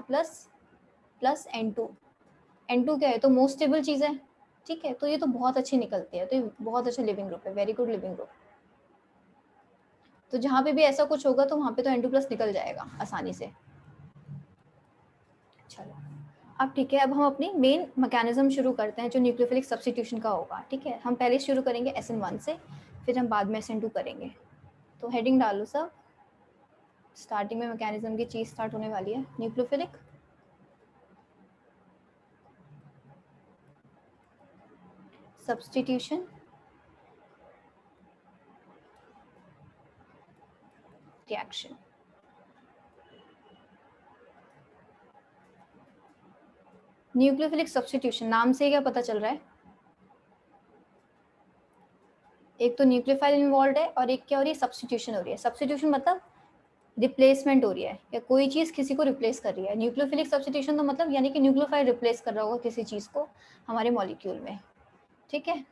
S1: N2। N2 क्या है, तो मोस्ट स्टेबल चीज़ है, ठीक है, तो ये तो बहुत अच्छी निकलती है, तो ये बहुत अच्छा लिविंग ग्रुप है, वेरी गुड लिविंग ग्रुप। तो जहाँ पे भी ऐसा कुछ होगा तो वहाँ पे तो N2+ निकल जाएगा आसानी से। चलो अब ठीक है, अब हम अपनी मेन मैकेनिज्म शुरू करते हैं जो न्यूक्लियोफिलिक सब्स्टिट्यूशन का होगा। ठीक है, हम पहले शुरू करेंगे SN1 से, फिर हम बाद में SN2 करेंगे। तो हेडिंग डालो सब, स्टार्टिंग में मैकेनिज्म की चीज़ स्टार्ट होने वाली है, nucleophilic substitution reaction. Nucleophilic substitution नाम से क्या पता चल रहा है, एक तो न्यूक्लियोफाइल इन्वॉल्व है और एक क्या हो रही है, सब्स्टिट्यूशन हो रही है। सब्स्टिट्यूशन मतलब रिप्लेसमेंट हो रही है, या कोई चीज़ किसी को रिप्लेस कर रही है। न्यूक्लियोफिलिक सब्स्टिट्यूशन तो मतलब यानी कि न्यूक्लियोफाइल रिप्लेस कर रहा होगा किसी चीज़ को हमारे मॉलिक्यूल में। ठीक है,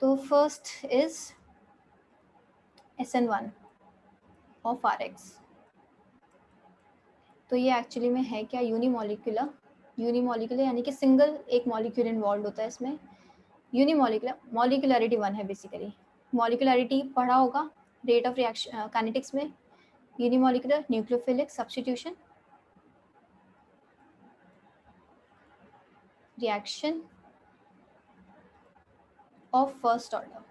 S1: तो first is SN1 of RX। तो ये एक्चुअली में है क्या, यूनिमोलिकुलर। यूनिमोलिकुलर यानी कि सिंगल एक मॉलिक्यूल इन्वॉल्व होता है इसमें। यूनिमोलिकुलर, मॉलिकुलरिटी 1 है बेसिकली। मॉलिकुलरिटी पढ़ा होगा रेट ऑफ रिएक्शन काइनेटिक्स में। Unimolecular nucleophilic substitution reaction of first order.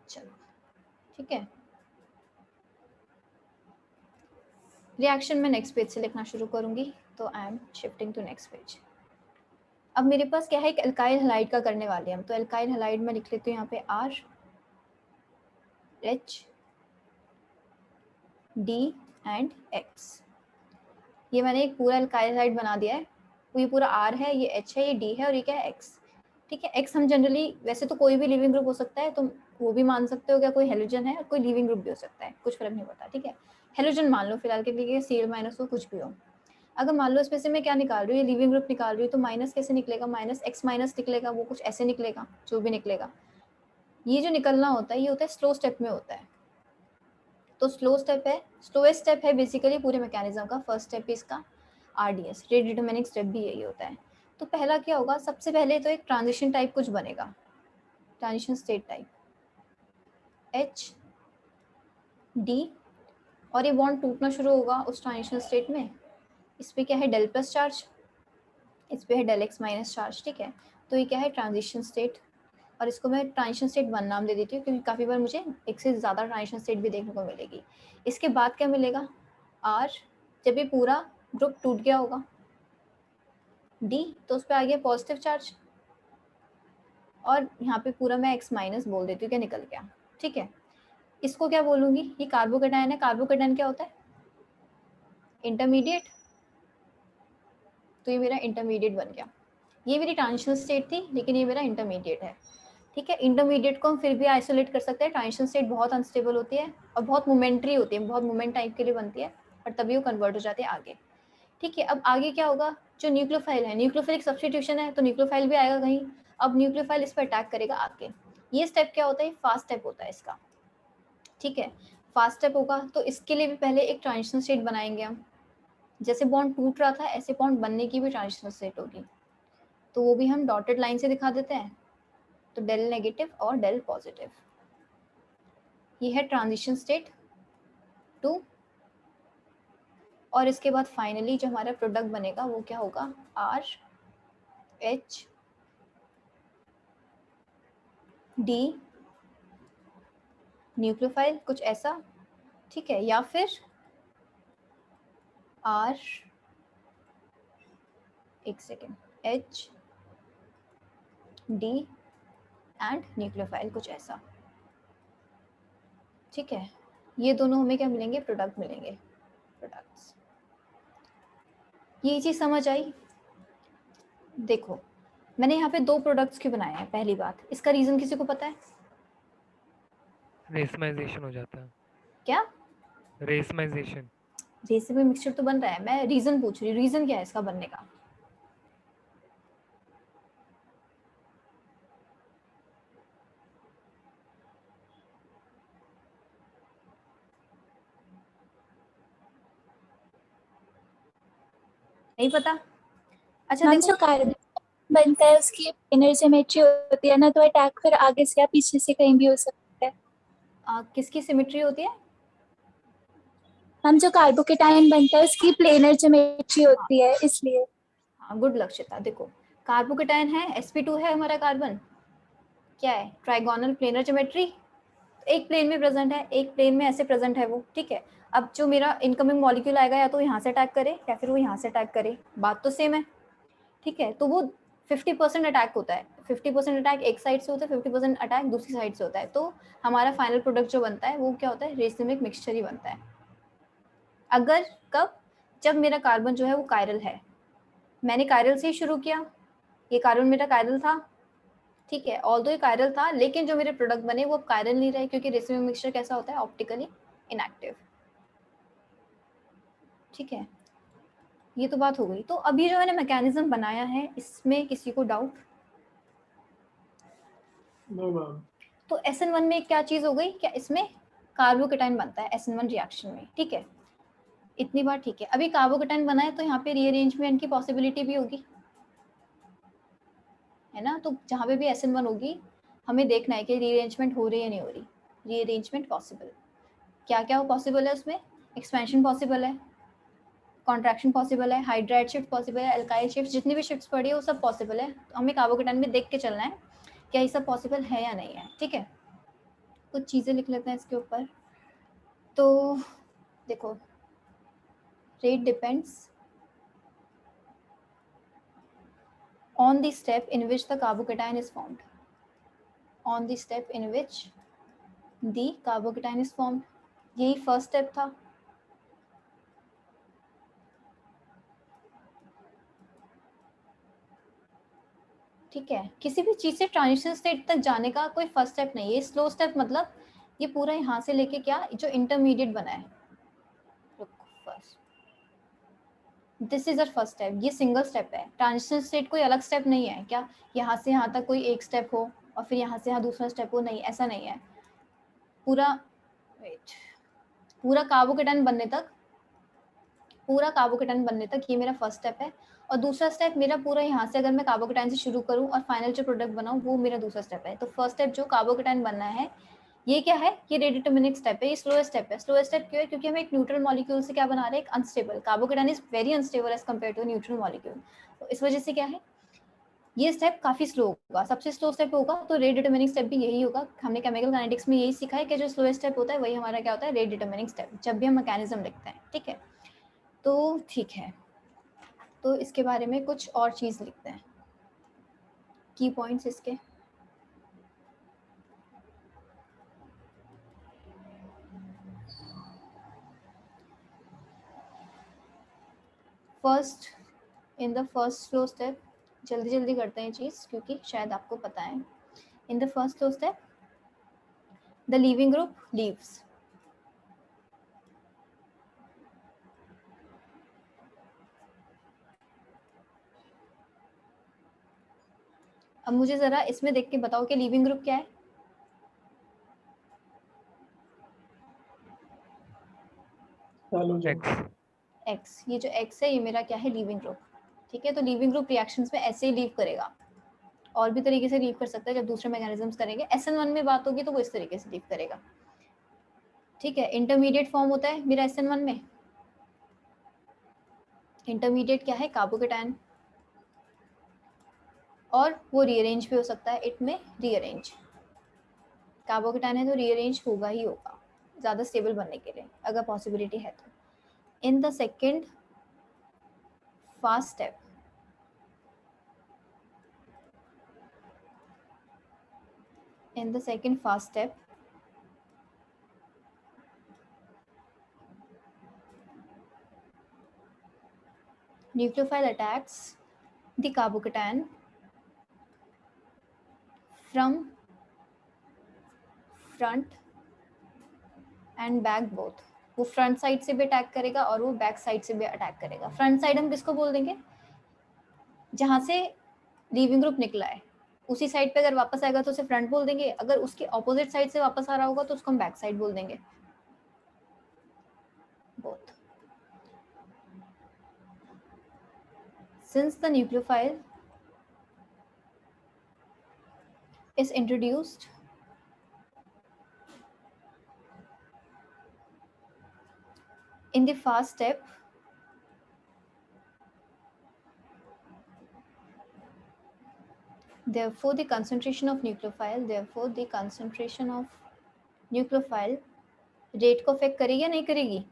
S1: चलो ठीक है, रिएक्शन में नेक्स्ट पेज से लिखना शुरू करूंगी, तो I am shifting to next page. अब मेरे पास क्या है, एक एल्काइल हैलाइड का करने वाले हैं हम। तो एल्काइल हैलाइड में लिख लेती हूँ यहाँ पे RH D एंड X। ये मैंने एक पूरा एल्काइल हैलाइड बना दिया है। तो ये पूरा R है, ये H है, ये D है और ये क्या है X। ठीक है, X हम जनरली वैसे तो कोई भी लिविंग ग्रुप हो सकता है, तो वो भी मान सकते हो क्या कोई हेलोजन है, और कोई लिविंग ग्रुप भी हो सकता है, कुछ फर्क नहीं पड़ता। ठीक है, हेलोजन मान लो फिलहाल के लिए, Cl- हो कुछ भी हो। अगर मान लो इसमें से मैं क्या निकाल रही हूँ, ये लिविंग ग्रुप निकाल रही हूँ, तो माइनस कैसे निकलेगा, -X- निकलेगा, वो कुछ ऐसे निकलेगा, जो भी निकलेगा। ये जो निकलना होता है ये होता है स्लो स्टेप में होता है। तो स्लो स्टेप है, स्लोएस्ट स्टेप है बेसिकली पूरे मैकेनिज्म का। फर्स्ट स्टेप इसका RDS, रेट डिटरमिनिंग स्टेप भी यही होता है। तो पहला क्या होगा, सबसे पहले तो एक ट्रांजिशन टाइप कुछ बनेगा, ट्रांजिशन स्टेट टाइप HD, और ये बॉन्ड टूटना शुरू होगा उस ट्रांजिशन स्टेट में। इस पे क्या है डेल प्लस चार्ज, इस पे है डेल X माइनस चार्ज। ठीक है, तो ये क्या है ट्रांजिशन स्टेट, और इसको मैं ट्रांजिशन स्टेट 1 नाम दे देती हूँ, क्योंकि काफ़ी बार मुझे एक से ज़्यादा ट्रांजिशन स्टेट भी देखने को मिलेगी। इसके बाद क्या मिलेगा R, जब ये पूरा ग्रुप टूट गया होगा, D, तो उस पर आ गया पॉजिटिव चार्ज, और यहाँ पे पूरा मैं X- बोल देती हूँ क्या निकल गया। ठीक है, इसको क्या बोलूँगी, ये कार्बोकेटायन है। कार्बोकेटायन क्या होता है, इंटरमीडिएट। तो ये मेरा इंटरमीडिएट बन गया। ये मेरी ट्रांजिशन स्टेट थी, लेकिन ये मेरा इंटरमीडिएट है। ठीक है, इंटरमीडिएट को हम फिर भी आइसोलेट कर सकते हैं। ट्रांजिशन स्टेट बहुत अनस्टेबल होती है और बहुत मोमेंट्री होती है, बहुत मोमेंट टाइप के लिए बनती है, और तभी वो कन्वर्ट हो जाती है आगे। ठीक है, अब आगे क्या होगा, जो न्यूक्लियोफाइल है, न्यूक्लियोफिलिक सब्स्टिट्यूशन है, तो न्यूक्लियोफाइल भी आएगा कहीं। अब न्यूक्लियोफाइल इस पर अटैक करेगा आके। ये स्टेप क्या होता है, फास्ट स्टेप होता है इसका। ठीक है, फास्ट स्टेप होगा तो इसके लिए भी पहले एक ट्रांजिशन स्टेट बनाएंगे हम। जैसे बॉन्ड टूट रहा था, ऐसे बॉन्ड बनने की भी ट्रांजिशन स्टेट होगी, तो वो भी हम डॉटेड लाइन से दिखा देते हैं। तो डेल नेगेटिव और डेल पॉजिटिव, ये है ट्रांजिशन स्टेट 2। और इसके बाद फाइनली जो हमारा प्रोडक्ट बनेगा वो क्या होगा, RH D न्यूक्लियोफाइल कुछ ऐसा। ठीक है, या फिर R, एक second, H D and nucleophile कुछ ऐसा। ठीक है, ये दोनों हमें क्या मिलेंगे, प्रोडक्ट मिलेंगे, प्रोडक्ट्स। ये चीज समझ आई? देखो मैंने यहाँ पे 2 प्रोडक्ट्स क्यों बनाए हैं, पहली बात इसका रीजन किसी को पता है
S5: रेसमाइजेशन हो जाता है।
S1: क्या?
S5: रेसमाइजेशन।
S1: रेसिपी मिक्सचर तो बन रहा है, मैं रीजन पूछ रही हूँ, रीजन क्या है इसका बनने का? नहीं पता? अच्छा
S6: मैम
S1: देखो,
S6: जो कार्बन बनता है उसकी एनर्जी होती है ना, तो अटैक फिर आगे से या पीछे से कहीं भी हो सकता है।
S1: किसकी सिमेट्री होती है?
S6: हम जो कार्बोकेटाइन बनता है उसकी प्लेनर ज्योमेट्री होती है, इसलिए।
S1: हाँ गुड लक्षिता। देखो कार्बोकेटाइन है, sp2 है हमारा कार्बन, क्या है, ट्राइगोनल प्लेनर ज्योमेट्री, एक प्लेन में प्रेजेंट है, एक प्लेन में ऐसे प्रेजेंट है वो, ठीक है। अब जो मेरा इनकमिंग मॉलिक्यूल आएगा या तो यहाँ से अटैक करे या फिर वो यहाँ से अटैक करे, बात तो सेम है, ठीक है। तो वो 50% अटैक होता है, 50% अटैक एक साइड से होता है, 50% अटैक दूसरी साइड से होता है। तो हमारा फाइनल प्रोडक्ट जो बनता है वो क्या होता है, रेसिमिक मिक्सचर ही बनता है। अगर कब, जब मेरा कार्बन जो है वो कायरल है, मैंने कायरल से ही शुरू किया, ये कार्बन मेरा कायरल था, ठीक है, ऑल्दो ये कायरल था, लेकिन जो मेरे प्रोडक्ट बने वो कायरल नहीं रहे, क्योंकि रेसिमिक मिक्सचर कैसा होता है, ऑप्टिकली इनएक्टिव, ठीक है। ये तो बात हो गई। तो अभी जो मैंने मैकेनिज्म बनाया है इसमें किसी को डाउट?
S4: No, ma'am.
S1: तो SN1 में क्या चीज हो गई, क्या इसमें कार्बोकेटाइन बनता है SN1 रिएक्शन में, ठीक है, इतनी बार ठीक है। अभी कार्बोकेटाइन बना है तो यहाँ पे रीअरेंजमेंट की पॉसिबिलिटी भी होगी, है ना। तो जहाँ पे भी SN1 होगी हमें देखना है कि रीअरेंजमेंट हो रही है नहीं हो रही, रीअरेंजमेंट पॉसिबल, क्या क्या पॉसिबल है उसमें, एक्सपेंशन पॉसिबल है, कॉन्ट्रैक्शन पॉसिबल है, हाइड्राइड शिफ्ट पॉसिबल है, अल्काइल शिफ्ट, जितनी भी शिफ्ट्स पड़ी है वो सब पॉसिबल है। तो हमें कार्बोकेटाइन में देख के चलना है क्या ये सब पॉसिबल है या नहीं है, ठीक है। कुछ चीज़ें लिख लेते हैं इसके ऊपर। तो देखो, rate depends on the step in which the carbocation is formed, on the step in which the carbocation is formed, यही फर्स्ट स्टेप था, ठीक है। किसी भी चीज से ट्रांजिशन स्टेट तक जाने का कोई फर्स्ट स्टेप नहीं है, स्लो स्टेप मतलब ये पूरा यहाँ से लेके क्या जो इंटरमीडिएट बना है, first, this is a first step, ये सिंगल स्टेप है। ट्रांजिशन स्टेट कोई अलग स्टेप नहीं है क्या, यहाँ से यहाँ तक कोई एक स्टेप हो और फिर यहाँ से यहाँ दूसरा स्टेप हो, नहीं ऐसा नहीं है। पूरा वेट, पूरा कार्बोकेटाइन बनने तक, पूरा कार्बोकेटाइन बनने तक ये मेरा फर्स्ट स्टेप है, और दूसरा स्टेप मेरा पूरा यहाँ से अगर मैं कार्बोकेटाइन से शुरू करूँ और फाइनल जो प्रोडक्ट बनाऊँ वो मेरा दूसरा स्टेप है। तो फर्स्ट स्टेप जो कार्बोकेटाइन बनना है ये क्या है, ये रेडिटर्मिनिक स्टेप है, ये स्लोएस्ट स्टेप है। स्लोएस्ट स्टेप क्यों है, क्योंकि हम एक न्यूट्रल मॉलिक्यूल से क्या बना रहे हैं, एक unstable, carbocation is very unstable as compare to neutral molecule. तो इस वजह से क्या है, ये स्टेप काफी स्लो होगा, सबसे स्लो स्टेप होगा, तो रेट डिटर्मिनिंग स्टेप भी यही होगा। हमने केमिकल काइनेटिक्स में यही सीखा है कि जो स्लोएस्ट स्टेप होता है वही हमारा क्या होता है, रेट डिटर्मिनिंग स्टेप, जब भी हम मैकेनिज्म लिखते हैं, ठीक है। तो ठीक है, तो इसके बारे में कुछ और चीज लिखते हैं, की पॉइंट्स इसके। First, in the first slow step, जल्दी जल्दी करते हैं चीज क्योंकि शायद आपको पता है। In the first slow step the leaving group leaves, अब मुझे जरा इसमें देख के बताओ कि लीविंग ग्रुप क्या है।
S4: Halogen.
S5: X.
S1: एक्स, ये जो एक्स है ये मेरा क्या है, लीविंग ग्रुप, ठीक है। तो लीविंग ग्रुप रिएक्शंस में ऐसे ही लीव करेगा, और भी तरीके से लीव कर सकता है जब दूसरे मैकेनिज्म्स करेंगे। SN1 में बात होगी तो वो इस तरीके से लीव करेगा, ठीक है। इंटरमीडिएट फॉर्म होता है मेरा SN1 में, इंटरमीडिएट क्या है, कार्बोकेटाइन, और वो रीअरेंज भी हो सकता है, इट में रीअरेंज, कार्बोकेटाइन है तो रीअरेंज होगा ही होगा ज़्यादा स्टेबल बनने के लिए अगर पॉसिबिलिटी है तो। In the second fast step, in the second fast step nucleophile attacks the carbocation from front and back both. वो फ्रंट साइड से भी अटैक करेगा और वो बैक साइड से भी अटैक करेगा. फ्रंट साइड हम किसको बोल देंगे? जहां से लीविंग ग्रुप निकला है उसी साइड पे अगर वापस आएगा तो उसे फ्रंट बोल देंगे. अगर उसके ऑपोजिट साइड से वापस आ रहा होगा तो उसको हम बैक साइड बोल देंगे. Both. Since the nucleophile is introduced in the fast step, therefore the concentration of nucleophile rate को अफेक्ट करेगी या नहीं करेगी?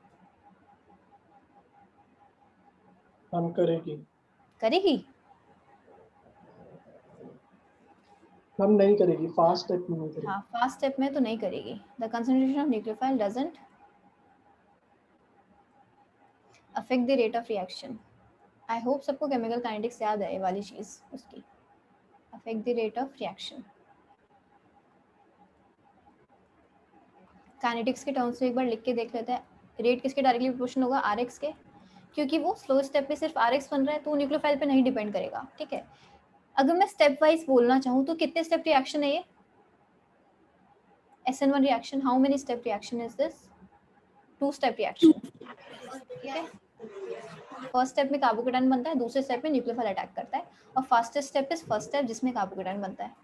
S4: हम करेगी.
S1: करेगी.
S4: हम नहीं करेगी, फास्ट स्टेप में नहीं करेगी.
S1: हाँ, फास्ट स्टेप में तो नहीं करेगी. The concentration of nucleophile doesn't affect the rate of reaction. I hope सबको केमिकल काइनेटिक्स याद है ये वाली चीज उसकी. Affect the rate of reaction. Kinetics के टर्म्स में एक बार लिख के देख लेते हैं. रेट किसके डायरेक्टली प्रोपोर्शनल होगा? आरएक्स के. क्योंकि वो स्लो स्टेप पे सिर्फ आरएक्स बन रहा है तो न्यूक्लियोफाइल पे नहीं डिपेंड करेगा. ठीक है. अगर मैं स्टेप वाइज बोलना चाहूँ तो कितने स्टेप रिएक्शन है ये? SN1 reaction. How many step reaction is this? 2 step reaction. ठीक है. फर्स्ट स्टेप में कार्बोकेटाइन बनता है, दूसरे स्टेप में न्यूक्लियोफाइल अटैक करता है और fastest step is first step जिसमें कार्बोकेटाइन बनता है.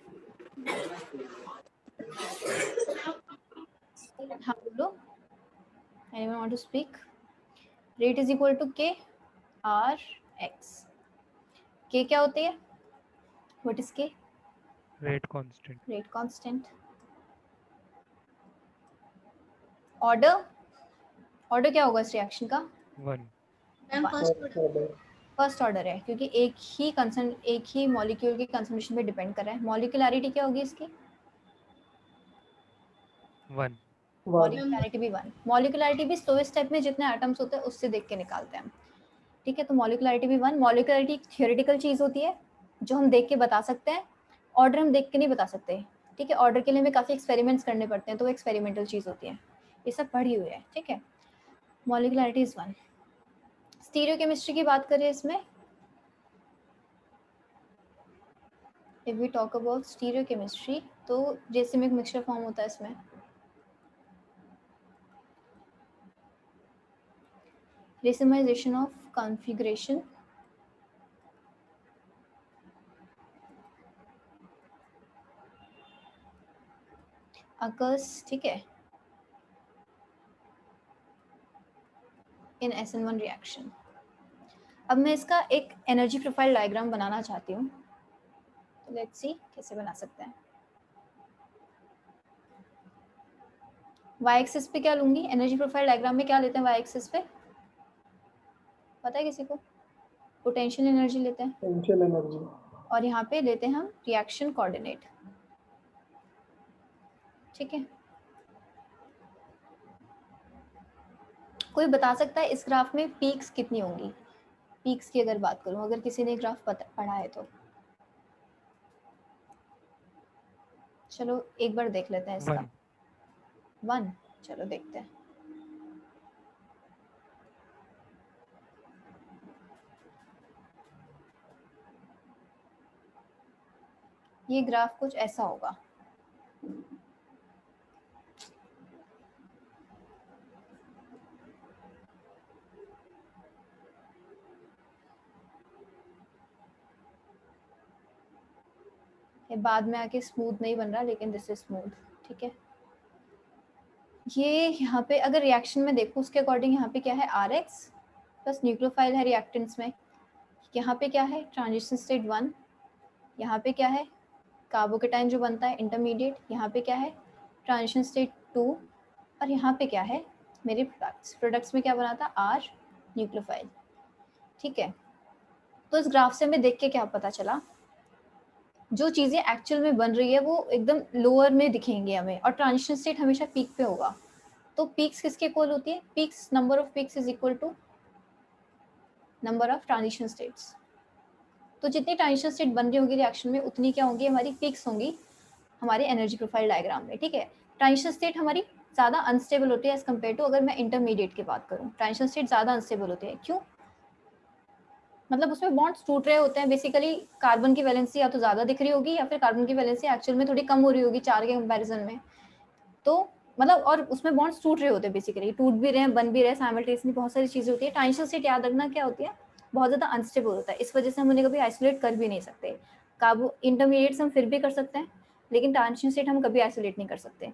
S1: हाँ बोलो. Anyone want to speak? Rate is equal to K R X. K क्या होती है? What is K?
S5: Rate constant.
S1: Rate constant. Order क्या होगा इस रिएक्शन का?
S5: 1.
S1: फर्स्ट ऑर्डर है क्योंकि एक ही मॉलिक्यूल की कंसंट्रेशन पे डिपेंड कर रहा है. मॉलिक्यूलैरिटी क्या होगी इसकी?
S5: 1.
S1: मॉलिक्यूलैरिटी भी 1. मॉलिक्यूलैरिटी भी स्लोएस्ट स्टेप में जितने एटम्स होते हैं उससे देख के निकालते हैं हम. ठीक है. तो मॉलिक्यूलैरिटी भी 1. मॉलिक्यूलैरिटी एक थ्योरेटिकल चीज होती है जो हम देख के बता सकते हैं. ऑर्डर हम देख के नहीं बता सकते. ठीक है. ऑर्डर के लिए हमें काफी एक्सपेरिमेंट्स करने पड़ते हैं तो वो एक्सपेरिमेंटल चीज होती है. ये सब पढ़ी हुई है. ठीक है. मॉलिक्यूलैरिटी इज 1. स्टीरियोकेमिस्ट्री की बात करें इसमें, if we talk about stereochemistry तो रेसिमिक मिक्सचर फॉर्म होता है इसमें. Racemisation of configuration occurs. ठीक है. In SN1 reaction. अब मैं इसका एक एनर्जी प्रोफाइल डायग्राम बनाना चाहती हूँ. लेट्स सी कैसे बना सकते हैं. वाई एक्सिस पे क्या लूंगी? एनर्जी प्रोफाइल डायग्राम में क्या लेते हैं वाई एक्सिस पे? पता है किसी को? पोटेंशियल एनर्जी लेते हैं.
S4: Potential energy.
S1: और यहाँ पे लेते हैं हम रिएक्शन कोऑर्डिनेट. ठीक है. कोई बता सकता है इस ग्राफ में पीक्स कितनी होंगी? पीक्स की अगर बात करूं, अगर किसी ने ग्राफ पढ़ा है तो चलो एक बार देख लेते हैं इसका. 1. चलो देखते हैं. ये ग्राफ कुछ ऐसा होगा. ये बाद में आके स्मूथ नहीं बन रहा लेकिन दिस इज स्मूथ. ठीक है. ये यहाँ पे अगर रिएक्शन में देखो उसके अकॉर्डिंग यहाँ पे क्या है? RX प्लस न्यूक्लियोफाइल है रिएक्टेंट्स में. यहाँ पे क्या है? Transition state 1. यहाँ पे क्या है? कार्बोकेटाइन जो बनता है इंटरमीडिएट. यहाँ पे क्या है? Transition state 2. और यहाँ पे क्या है? मेरे प्रोडक्ट्स में क्या बना था? R nucleophile. ठीक है. तो इस ग्राफ से हमें देख के क्या पता चला? जो चीजें एक्चुअल में बन रही है वो एकदम लोअर में दिखेंगे हमें और ट्रांजिशन स्टेट हमेशा पीक पे होगा. तो पीक्स किसके इक्वल होती है? Peaks, number of peaks is equal to number of transition states. तो जितनी ट्रांजिशन स्टेट बन रही होगी रिएक्शन में उतनी क्या होंगी, हमारी पीक्स होंगी हमारे एनर्जी प्रोफाइल डायग्राम में। ठीक है, ट्रांजिशन स्टेट हमारी ज़्यादा अनस्टेबल होती है एज कम्पेयर टू, अगर मैं इंटरमीडिएट की बात करूँ, ट्रांजिशन स्टेट ज़्यादा अनस्टेबल होती है। क्यों? मतलब उसमें बॉन्ड्स टूट रहे होते हैं बेसिकली, कार्बन की वैलेंसी या तो ज़्यादा दिख रही होगी या फिर कार्बन की वैलेंसी एक्चुअल में थोड़ी कम हो रही होगी 4 के कंपैरिजन में। तो मतलब और उसमें बॉन्ड्स टूट रहे होते हैं बेसिकली, टूट भी रहे हैं, बन भी रहे हैं साइमल्टेनियसली, बहुत सारी चीज़ें होती है। ट्रांजिशन स्टेट याद रखना क्या होती है, बहुत ज़्यादा अनस्टेबल होता है, इस वजह से हम उन्हें कभी आइसोलेट कर भी नहीं सकते। कार्बो इंटरमीडिएट्स हम फिर भी कर सकते हैं, लेकिन ट्रांजिशन स्टेट हम कभी आइसोलेट नहीं कर सकते।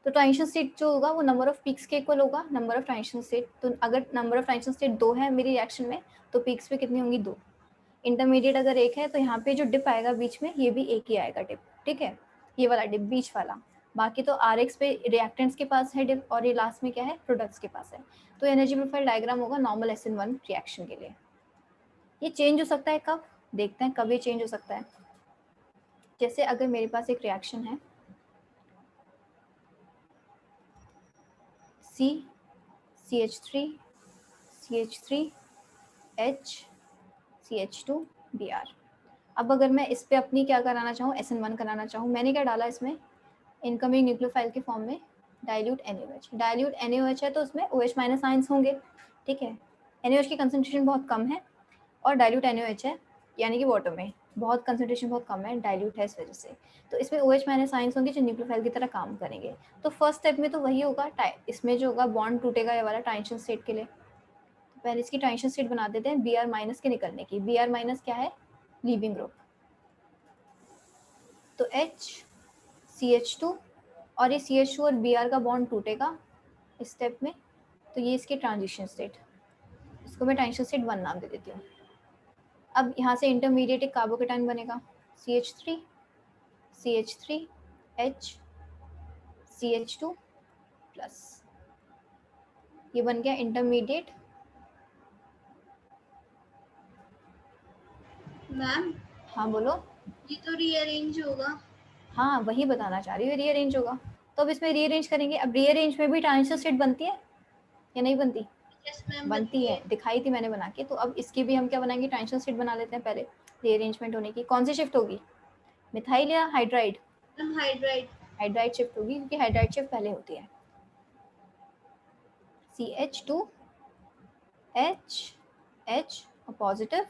S1: तो ट्रांजिशन स्टेट जो होगा वो नंबर ऑफ पीक्स के इक्वल होगा नंबर ऑफ ट्रांजिशन स्टेट। तो अगर नंबर ऑफ ट्रांजिशन स्टेट 2 है मेरी रिएक्शन में, तो पीक्स पे कितनी होंगी, 2। इंटरमीडिएट अगर 1 है तो यहाँ पे जो डिप आएगा बीच में, ये भी 1 ही आएगा डिप। ठीक है, ये वाला डिप बीच वाला, बाकी तो RX पे रिएक्टेंट्स के पास है डिप, और ये लास्ट में क्या है, प्रोडक्ट्स के पास है। तो एनर्जी प्रोफाइल डायग्राम होगा नॉर्मल SN1 रिएक्शन के लिए। ये चेंज हो सकता है कब, देखते हैं कब ये चेंज हो सकता है। जैसे अगर मेरे पास एक रिएक्शन है CH3 CH3 H CH2 Br। अब अगर मैं इस पे अपनी क्या कराना चाहूँ, SN1 कराना चाहूँ, मैंने क्या डाला इसमें, इनकमिंग न्यूक्लियोफाइल के फॉर्म में डाइल्यूट NaOH। डाइल्यूट NaOH है तो उसमें OH माइनस आयंस होंगे। ठीक है, NaOH की कंसंट्रेशन बहुत कम है और डाइल्यूट NaOH है, यानी कि वाटर में बहुत कंसंट्रेशन बहुत कम है, डाइल्यूट है इस वजह से। तो इसमें OH माइनस आयंस होंगे जो न्यूक्लियोफाइल की तरह काम करेंगे। तो फर्स्ट स्टेप में तो वही होगा, इसमें जो होगा बॉन्ड टूटेगा ये वाला ट्रांजिशन स्टेट के लिए। तो पहले इसकी ट्रांजिशन स्टेट बना देते हैं Br माइनस के निकलने की। Br माइनस क्या है, लीविंग ग्रुप। तो H CH2 और ये CH2 और Br का बॉन्ड टूटेगा इस स्टेप में, तो ये इसकी ट्रांजिशन स्टेट, इसको मैं ट्रांजिशन स्टेट 1 नाम दे देती हूँ। अब यहाँ से इंटरमीडिएट एक कार्बोकेटाइन बनेगा CH3 H CH2 प्लस, ये बन गया इंटरमीडिएट।
S7: मैम
S1: हाँ बोलो।
S7: ये तो रीअरेंज होगा।
S1: हाँ वही बताना चाह रही हूँ, रीअरेंज होगा। तो अब इसमें रीअरेंज करेंगे। अब रीअरेंज में भी ट्रांजिशन स्टेट बनती है या नहीं बनती?
S7: यस मैम
S1: बनती है, दिखाई थी मैंने बना के। तो अब इसकी भी हम क्या बनाएंगे, ट्रांजिशन स्टेट बना लेते हैं पहले रीअरेंजमेंट होने की। कौन सी शिफ्ट होगी, मिथाइल या hydride?
S7: Ma'am hydride.
S1: Hydride shift होगी क्योंकि हाइड्राइड शिफ्ट पहले होती है। CH2 H positive.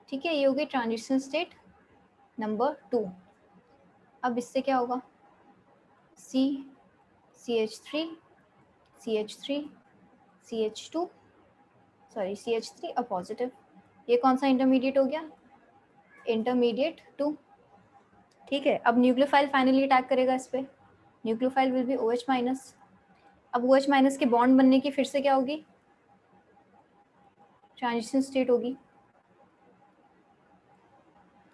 S1: ठीक है, ये हो गई ट्रांजिशन स्टेट नंबर 2। अब इससे क्या होगा, CH3 CH3 पॉजिटिव। ये कौन सा इंटरमीडिएट हो गया, इंटरमीडिएट 2। ठीक है, अब न्यूक्लियोफाइल फाइनली अटैक करेगा इस पे, nucleophile will be OH minus. अब OH माइनस के बॉन्ड बनने की फिर से क्या होगी, ट्रांजिशन स्टेट होगी।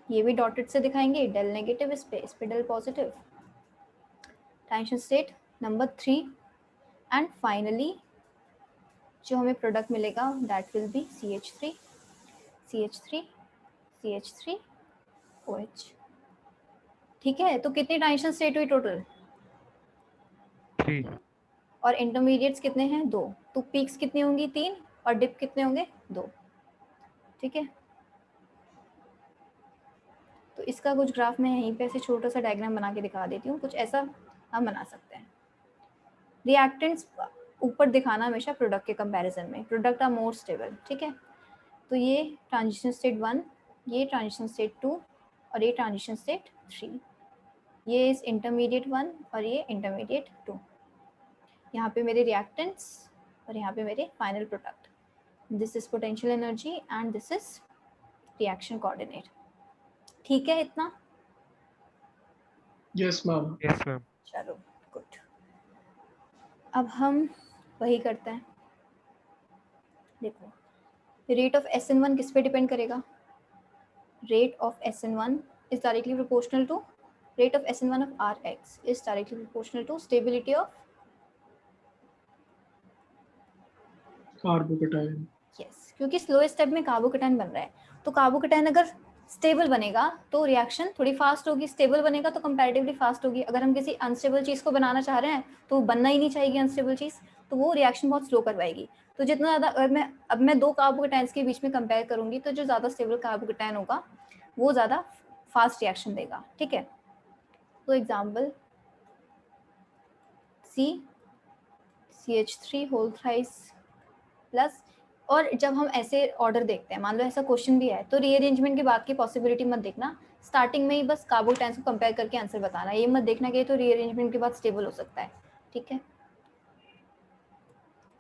S1: ये भी डॉटेड से दिखाएंगे, डेल नेगेटिव इस पे del positive, transition state number 3। And finally जो हमें प्रोडक्ट मिलेगा that will be CH3 OH। ठीक है, तो कितनी ट्रांजिशन स्टेट हुई टोटल,
S5: 3।
S1: और इंटरमीडिएट्स कितने हैं, 2। तो पीक्स कितनी होंगी, 3, और डिप कितने होंगे, 2। ठीक है, तो इसका कुछ ग्राफ मैं यहीं पे ऐसे छोटा सा डायग्राम बना के दिखा देती हूँ। कुछ ऐसा हम बना सकते हैं। रिएक्टेंट्स ऊपर दिखाना हमेशा प्रोडक्ट के कंपैरिजन में, प्रोडक्ट आर मोर स्टेबल। ठीक है, तो ये ट्रांजिशन स्टेट 1, ये ट्रांजिशन स्टेट 2, और ये ट्रांजिशन स्टेट 3। ये इस इंटरमीडिएट 1 और ये इंटरमीडिएट 2। यहाँ पे मेरे रिएक्टेंट्स और यहाँ पे मेरे final product. This is potential energy and this is reaction coordinate. ठीक है इतना?
S4: Yes ma'am.
S5: Yes ma'am.
S1: चलो गुड। अब हम वही करते हैं। देखो, रेट ऑफ SN1 किस पे डिपेंड करेगा, rate of SN1 is directly proportional to rate of SN1 of RX is directly proportional to stability of
S4: carbocation.
S1: Yes, क्योंकि स्लोएस्ट स्टेप में कार्बोकेटाइन बन रहा है। तो कार्बोकेटाइन अगर स्टेबल बनेगा तो रिएक्शन थोड़ी फास्ट होगी, स्टेबल बनेगा तो कंपैरेटिवली फास्ट होगी। अगर हम किसी अनस्टेबल चीज़ को बनाना चाह रहे हैं तो बनना ही नहीं चाहिए अनस्टेबल चीज़, तो वो रिएक्शन बहुत स्लो करवाएगी। तो जितना ज़्यादा अब मैं दो कार्बोकेटाइंस के बीच में कंपेयर करूंगी तो जो ज़्यादा स्टेबल कार्बोकेटाइन होगा वो ज़्यादा फास्ट रिएक्शन देगा। ठीक है, तो example CH3 whole thrice plus. और जब हम ऐसे ऑर्डर देखते हैं, मान लो ऐसा क्वेश्चन भी है, तो रीअरेंजमेंट के बाद की पॉसिबिलिटी मत देखना, स्टार्टिंग में ही बस कार्बोकेटाइंस को कंपेयर करके आंसर बताना, ये मत देखना कि ये तो रीअरेंजमेंट के बाद स्टेबल हो सकता है। ठीक है,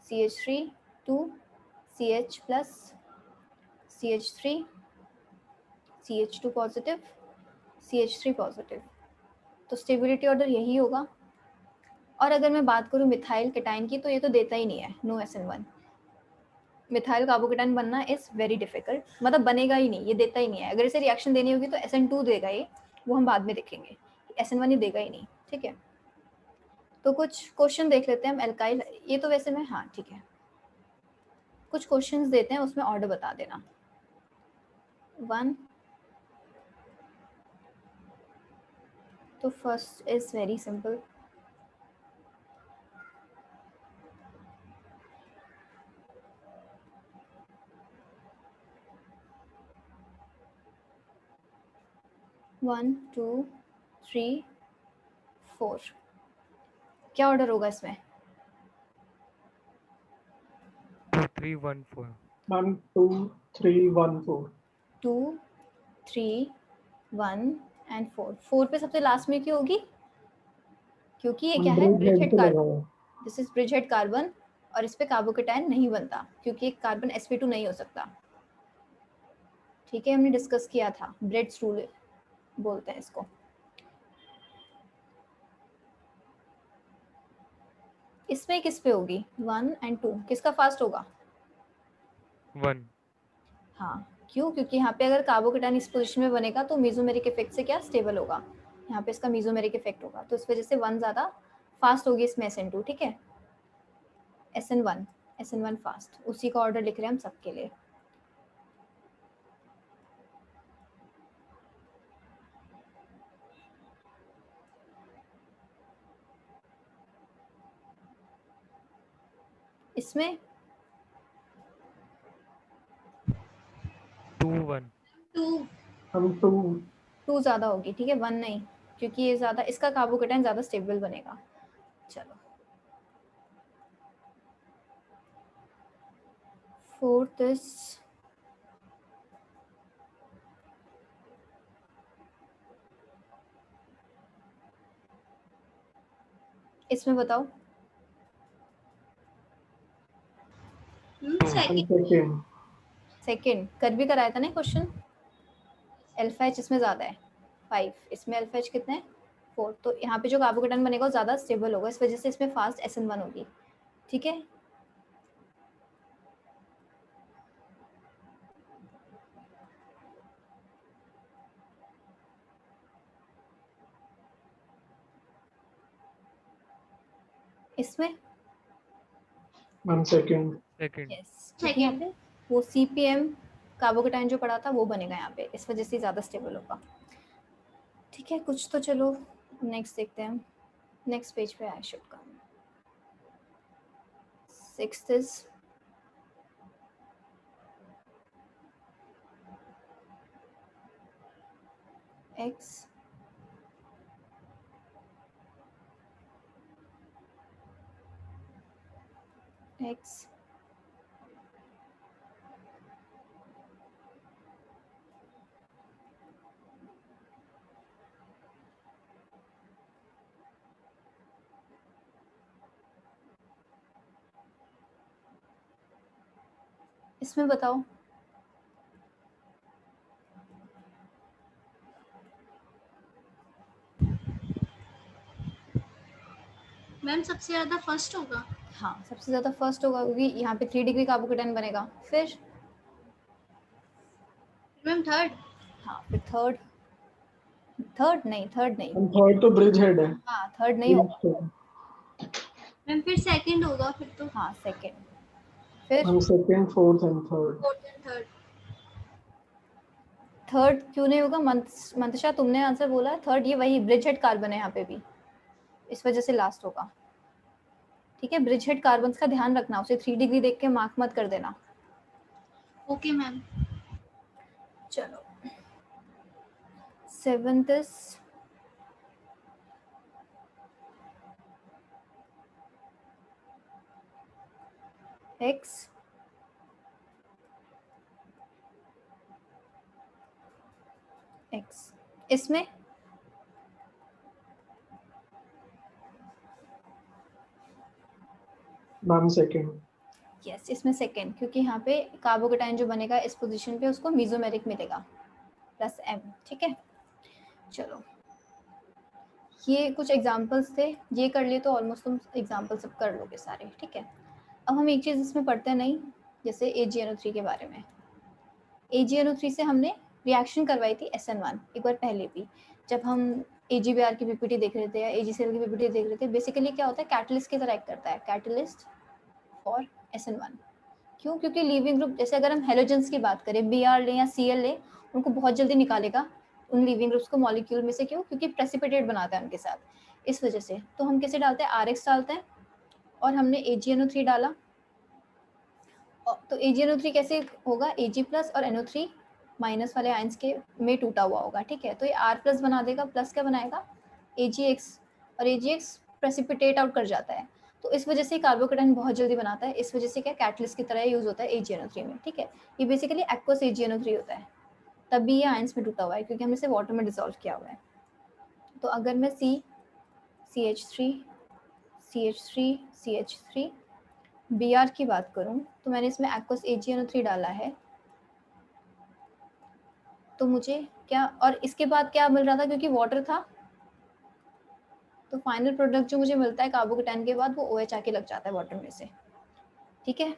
S1: CH3 2 CH plus CH3 CH2 positive CH3 positive, तो स्टेबिलिटी ऑर्डर यही होगा। और अगर मैं बात करूँ मिथाइल केटाइन की, तो ये तो देता ही नहीं है, नो SN1। मिथाइल कार्बोकेटाइन बनना इज वेरी डिफिकल्ट, मतलब बनेगा ही नहीं, ये देता ही नहीं है। अगर इसे रिएक्शन देनी होगी तो SN2 देगा ये, वो हम बाद में देखेंगे, SN1 ही देगा ही नहीं। ठीक है, तो कुछ क्वेश्चन देख लेते हैं हम एल्काइल, ये तो वैसे में हाँ ठीक है, कुछ क्वेश्चंस देते हैं, उसमें ऑर्डर बता देना। 1, तो first is very simple, one two three 4, क्या ऑर्डर होगा इसमें?
S5: 2 3 1 4
S4: मैम 2 3 1 4
S1: 2 3 1 एंड 4 पे सबसे लास्ट में क्यों होगी? क्योंकि ये क्या है, bridge head carbon, this is bridge head carbon, और इस पे कार्बोकेटाइन नहीं बनता क्योंकि एक कार्बन sp2 नहीं हो सकता। ठीक है, हमने डिस्कस किया था, ब्रेड्स रूल बोलते हैं इसको। इसमें किस पे होगी? 1 एंड 2, किसका फास्ट होगा?
S5: 1
S1: हाँ, क्यों? क्योंकि यहाँ पे अगर कार्बोकेटाइन इस पोजीशन में बनेगा तो मेसोमेरिक इफेक्ट से क्या स्टेबल होगा, यहाँ पे इसका मेसोमेरिक इफेक्ट होगा, तो इस वजह से 1 ज़्यादा फास्ट होगी इसमें SN2। ठीक है, SN1 फास्ट, उसी का ऑर्डर लिख रहे हैं हम सबके लिए। इसमें
S5: 2 1
S7: 2
S4: हम
S1: 2 ज़्यादा होगी। ठीक है, 1 नहीं, क्योंकि ये ज़्यादा, इसका कार्बोकेटाइन ज़्यादा स्टेबल बनेगा। चलो, 4th इज इसमें बताओ,
S7: सेकंड
S1: सेकंड कर भी कराया था ना क्वेश्चन। अल्फा एच इसमें ज़्यादा है 5, इसमें अल्फा एच कितने हैं 4, तो यहाँ पे जो कार्बोकेटाइन बनेगा वो ज़्यादा स्टेबल होगा, इस वजह से इसमें फास्ट SN1 होगी। ठीक है, इसमें
S4: हम सेकंड
S5: सेकंड
S1: यस, क्योंकि यहाँ पे वो CPM कार्बोकेटाइन जो पड़ा था वो बनेगा यहाँ पे, इस वजह से ज़्यादा स्टेबल होगा। ठीक है, कुछ तो चलो नेक्स्ट देखते हैं हम, नेक्स्ट पेज पे I should come. 6th is X X इसमें बताओ,
S7: मैम सबसे ज्यादा फर्स्ट होगा।
S1: हाँ सबसे ज़्यादा फर्स्ट होगा क्योंकि यहाँ पे 3 डिग्री कार्बोकेटाइन बनेगा। फिर
S7: मैम थर्ड।
S1: हाँ, फिर थर्ड नहीं,
S4: हम थर्ड तो ब्रिज हेड है।
S1: हाँ थर्ड नहीं होगा।
S7: मैम फिर सेकंड होगा फिर तो।
S1: हाँ सेकंड, फिर
S4: हम second fourth and third.
S7: Fourth and third.
S1: Third क्यों नहीं होगा? मंतशा तुमने आंसर बोला है थर्ड, ये वही ब्रिज हेड कार्बन है यहाँ पे भी, इस वजह से लास्ट होगा। ठीक है, ब्रिज हेड कार्बन का ध्यान रखना, उसे 3 डिग्री देख के मार्क मत कर देना।
S7: Okay ma'am.
S1: चलो 7th इज X, X इसमें
S4: मैम सेकंड।
S1: यस इसमें सेकेंड, क्योंकि यहाँ पे कार्बोकेटाइन जो बनेगा इस पोजीशन पे उसको मीजोमेरिक मिलेगा प्लस M। ठीक है, चलो ये कुछ एग्जांपल्स थे, ये कर लिए तो ऑलमोस्ट तुम एग्जांपल सब कर लोगे सारे। ठीक है, अब हम एक चीज़ इसमें पढ़ते नहीं, जैसे AgNO3 के बारे में। AgNO3 से हमने रिएक्शन करवाई थी SN1 एक बार पहले भी, जब हम AgBr की PPT देख रहे थे या AgCl की PPT देख रहे थे। बेसिकली क्या होता है, कैटलिस्ट की तरह एक्ट करता है, कैटलिस्ट फॉर SN1। क्यों? क्योंकि लीविंग ग्रुप, जैसे अगर हम हेलोजेंस की बात करें, Br लें या Cl लें, उनको बहुत जल्दी निकालेगा उन लीविंग ग्रुप्स को मॉलिक्यूल में से। क्यों? क्योंकि प्रेसिपिटेट बनाता है उनके साथ, इस वजह से। तो हम कैसे डालते हैं, RX डालते हैं, और हमने AgNO3 डाला। तो AgNO3 कैसे होगा, Ag प्लस और NO3 माइनस वाले आयंस के में टूटा हुआ होगा। ठीक है, तो ये R प्लस बना देगा, प्लस क्या बनाएगा AgX, और AgX प्रेसिपिटेट आउट कर जाता है। तो इस वजह से कार्बोकेटाइन बहुत जल्दी बनाता है, इस वजह से क्या कैटलिस्ट की तरह यूज होता है AgNO3 में। ठीक है, ये बेसिकली एक्वस AgNO3 होता है, तभी ये आयंस में टूटा हुआ है क्योंकि हमने इसे वाटर में डिसॉल्व किया हुआ है। तो अगर मैं CH3 CH3 CH3 Br की बात करूं, तो मैंने इसमें एक्वस AgNO3 डाला है, तो मुझे क्या, और इसके बाद क्या मिल रहा था, क्योंकि वाटर था, तो फाइनल प्रोडक्ट जो मुझे मिलता है कार्बोकेटाइन के बाद वो OH आके लग जाता है वाटर में से। ठीक है,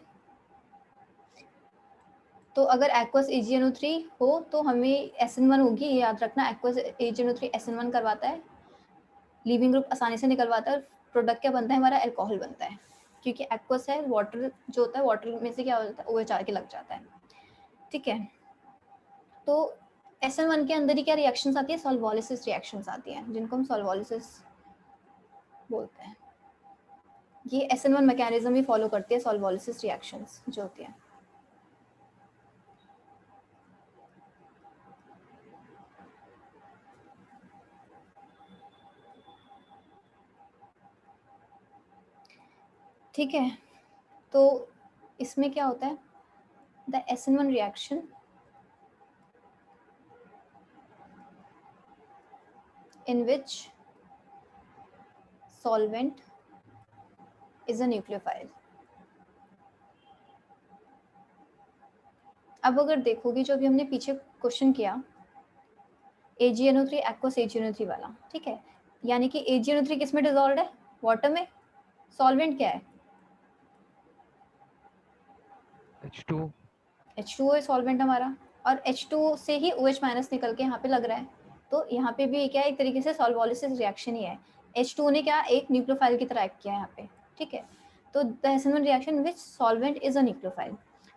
S1: तो अगर एक्वस AgNO3 हो तो हमें SN1 होगी, ये याद रखना। एक्वस AgNO3 SN1 करवाता है, लीविंग ग्रुप आसानी से निकलवाता है, प्रोडक्ट क्या बनता है हमारा, अल्कोहल बनता है, क्योंकि एक्वस है, वाटर जो होता है, वाटर में से क्या होता है, OH आके लग जाता है। ठीक है, तो SN1 के अंदर ही क्या रिएक्शंस आती है, सॉल्वोलिसिस रिएक्शंस आती हैं, जिनको हम सॉल्वोलिसिस बोलते हैं। ये SN1 मैकेनिज्म ही फॉलो करती है, सॉल्वोलिसिस रिएक्शंस जो होती है। ठीक है, तो इसमें क्या होता है, the SN1 reaction in which solvent is a nucleophile। अब अगर देखोगे जो अभी हमने पीछे क्वेश्चन किया AgNO3 एक्वस AgNO3 वाला, ठीक है, यानी कि AgNO3 किस में डिसॉल्व्ड है, वाटर में। सॉल्वेंट क्या है,
S5: H2।
S1: H2O है सॉल्वेंट हमारा, और H2O से ही OH माइनस निकल के यहाँ पे लग रहा है। तो यहाँ पे भी क्या है, एक तरीके से सॉल्वोलिसिस रिएक्शन ही है। H2O ने क्या, एक न्यूक्लियोफाइल की तरह एक्ट किया है यहाँ पे। ठीक है, तो the SN1 reaction which solvent is a nucleophile.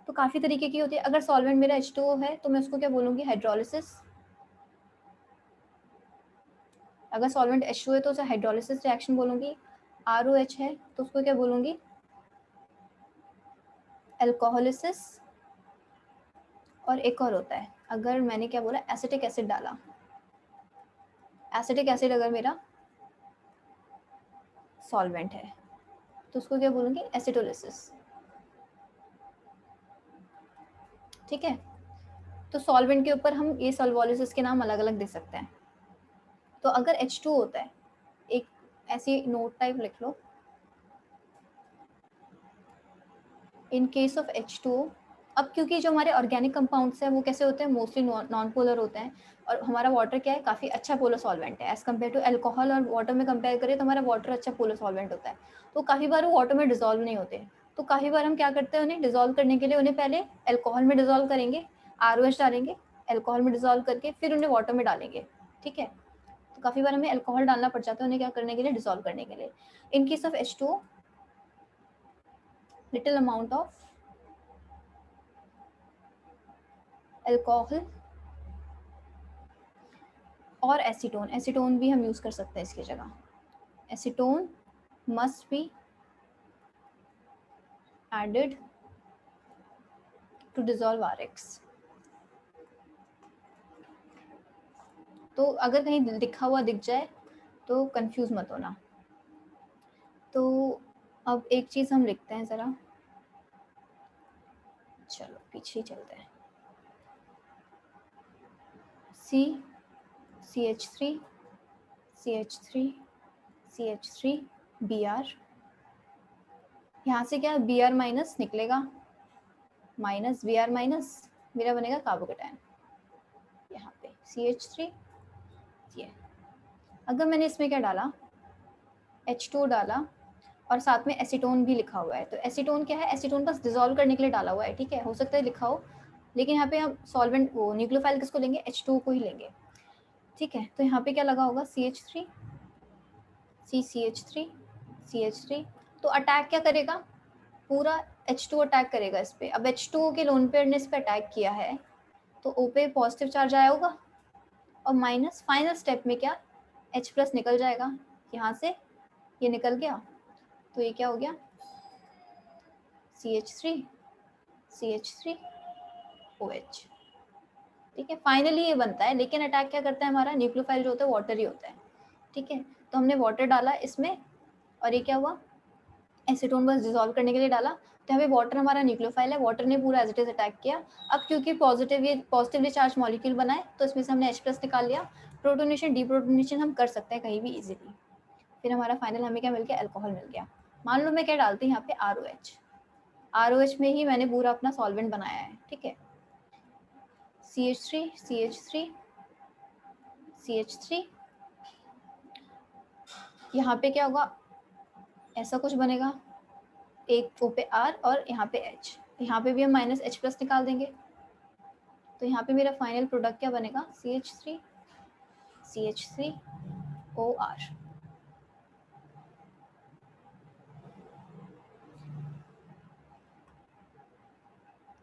S1: तो काफी तरीके की होती है। अगर सॉल्वेंट मेरा H2O है तो मैं उसको क्या बोलूंगी, हाइड्रोलिसिस। अगर सॉल्वेंट H2O है तो उसे हाइड्रोलिसिस रिएक्शन बोलूंगी। ROH है तो उसको क्या बोलूंगी, अल्कोहलिसिस। और एक और होता है, अगर मैंने क्या बोला, एसिटिक एसिड डाला, एसिटिक एसिड अगर मेरा सॉल्वेंट है तो उसको क्या बोलूंगी, एसिडोलिसिस। ठीक है, तो सॉल्वेंट के ऊपर हम ये सॉल्वोलिसिस के नाम अलग अलग दे सकते हैं। तो अगर H2 होता है, एक ऐसी नोट टाइप लिख लो, इन केस ऑफ H2O। अब क्योंकि जो हमारे ऑर्गेनिक कंपाउंड्स हैं वो कैसे होते हैं, मोस्टली नॉन पोलर होते हैं, और हमारा वाटर क्या है, काफ़ी अच्छा पोलर सॉल्वेंट है एज कम्पेयर टू अल्कोहल। और वाटर में कंपेयर करें तो हमारा वाटर अच्छा पोलर सॉल्वेंट होता है। तो काफ़ी बार वो वाटर में डिजोल्व नहीं होते, तो काफ़ी बार हम क्या करते हैं, उन्हें डिजोल्व करने के लिए उन्हें पहले अल्कोहल में डिजोल्व करेंगे, ROH डालेंगे, अल्कोहल में डिजोल्व करके फिर उन्हें वाटर में डालेंगे। ठीक है, तो काफ़ी बार हमें अल्कोहल डालना पड़ जाता है उन्हें क्या करने के लिए, डिजोल्व करने के लिए। In case of H2O, little amount of alcohol और एसीटोन। एसीटोन भी हम यूज़ कर सकते हैं इसकी जगह। Acetone must be added to dissolve Rx. तो अगर कहीं लिखा हुआ दिख जाए तो कंफ्यूज मत होना। तो अब एक चीज़ हम लिखते हैं ज़रा, चलो पीछे ही चलते हैं। CH3 CH3 CH3 Br, यहाँ से क्या Br माइनस निकलेगा, माइनस Br माइनस मेरा बनेगा कार्बोकेटायन यहाँ पे CH3। ये अगर मैंने इसमें क्या डाला, H2 डाला और साथ में एसीटोन भी लिखा हुआ है, तो एसीटोन क्या है, एसीटोन बस डिसॉल्व करने के लिए डाला हुआ है, ठीक है, हो सकता है लिखा हो, लेकिन यहाँ पे हम सॉल्वेंट वो न्यूक्लियोफाइल किसको लेंगे, H2 को ही लेंगे, ठीक है। तो यहाँ पे क्या लगा होगा CH3 CH3 CH3, तो अटैक क्या करेगा, पूरा H2 अटैक करेगा इस पे। अब H2 के लोन पेयर ने इस पे अटैक किया है तो O पे पॉजिटिव चार्ज आया होगा और माइनस फाइनल स्टेप में क्या H प्लस निकल जाएगा, यहाँ से ये निकल गया, तो ये क्या हो गया CH3 CH3 OH, ठीक है। फाइनली ये बनता है, लेकिन अटैक क्या करता है हमारा, न्यूक्लियोफाइल जो होता है वाटर ही होता है, ठीक है। तो हमने वाटर डाला इसमें और ये क्या हुआ, एसीटोन बस डिसॉल्व करने के लिए डाला, तो यहाँ पे वाटर हमारा न्यूक्लियोफाइल है, वाटर ने पूरा एज इट इज अटैक किया। अब क्योंकि पॉजिटिवली चार्ज मॉलिक्यूल बनाए तो इसमें से हमने H प्लस निकाल लिया। प्रोटोनेशन डीप्रोटोनेशन हम कर सकते हैं कहीं भी इजीली। फिर हमारा फाइनल हमें क्या मिल गया, अल्कोहल मिल गया। मान लो मैं क्या डालती हूँ यहाँ पे ROH में ही मैंने पूरा अपना सॉल्वेंट बनाया है, ठीक है। CH3 CH3 CH3, यहाँ पे क्या होगा, ऐसा कुछ बनेगा, एक O पे R और यहाँ पे H, यहाँ पे भी हम माइनस H प्लस निकाल देंगे, तो यहाँ पे मेरा फाइनल प्रोडक्ट क्या बनेगा, CH3 CH3 OR।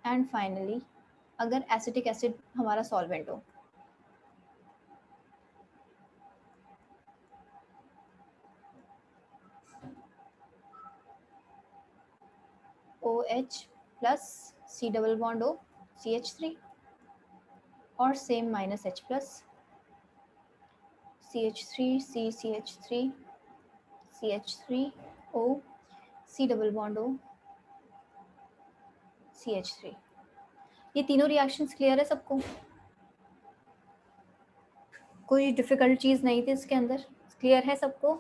S1: And finally अगर एसिटिक एसिड हमारा सॉल्वेंट हो, OH plus C double bond O CH3 और same minus H plus CH3 C CH3 CH3 O C double bond O CH3। ये तीनों reactions clear है सबको, कोई difficult चीज़ नहीं थी इसके अंदर, क्लियर है सबको।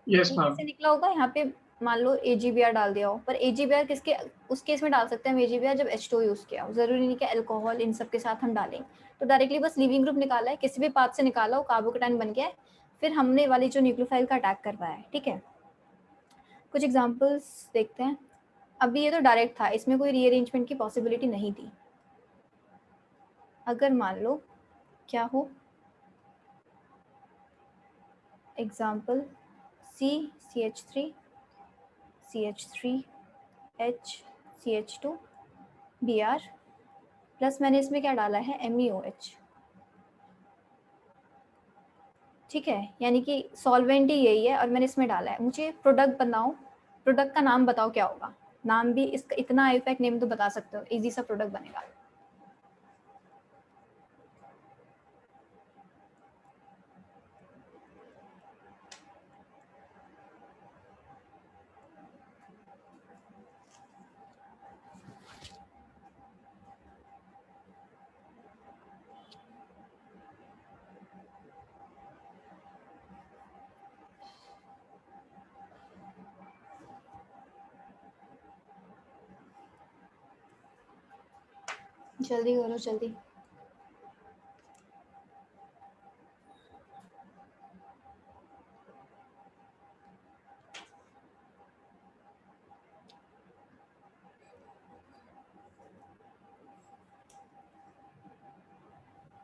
S4: यस
S1: ये
S4: मैम।
S1: कैसे निकला होगा, यहाँ पे मान लो AgBr डाल दिया हो, पर AgBr किसके, उस केस में डाल सकते हैं हम AgBr जब H2 यूज किया हो, जरूरी नहीं कि अल्कोहल इन सब के साथ हम डालें। तो डायरेक्टली बस लीविंग ग्रुप निकाला है, किसी भी पाथ से निकाला हो, कार्बोकेटायन बन गया है, फिर हमने वाली जो न्यूक्लियोफाइल का अटैक करवाया है, ठीक है। कुछ एग्जाम्पल्स देखते हैं। अभी ये तो डायरेक्ट था, इसमें कोई रीअरेंजमेंट की पॉसिबिलिटी नहीं थी। अगर मान लो क्या हो, example CH3 CH3 H CH2 Br plus मैंने इसमें क्या डाला है, MEOH, ठीक है, यानी कि सॉल्वेंट ही यही है और मैंने इसमें डाला है। मुझे प्रोडक्ट बनाओ, प्रोडक्ट का नाम बताओ क्या होगा, नाम भी इसका इतना इफेक्ट नेम तो बता सकते हो, इजी सा प्रोडक्ट बनेगा। जल्दी करो जल्दी।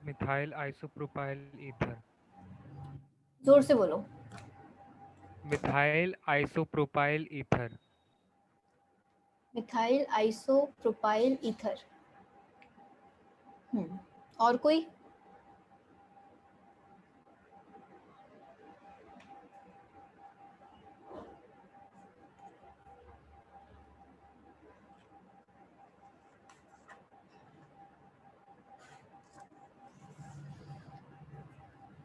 S5: Methyl isopropyl ether.
S1: जोर से बोलो।
S5: Methyl isopropyl ether.
S1: Methyl isopropyl ether. और कोई,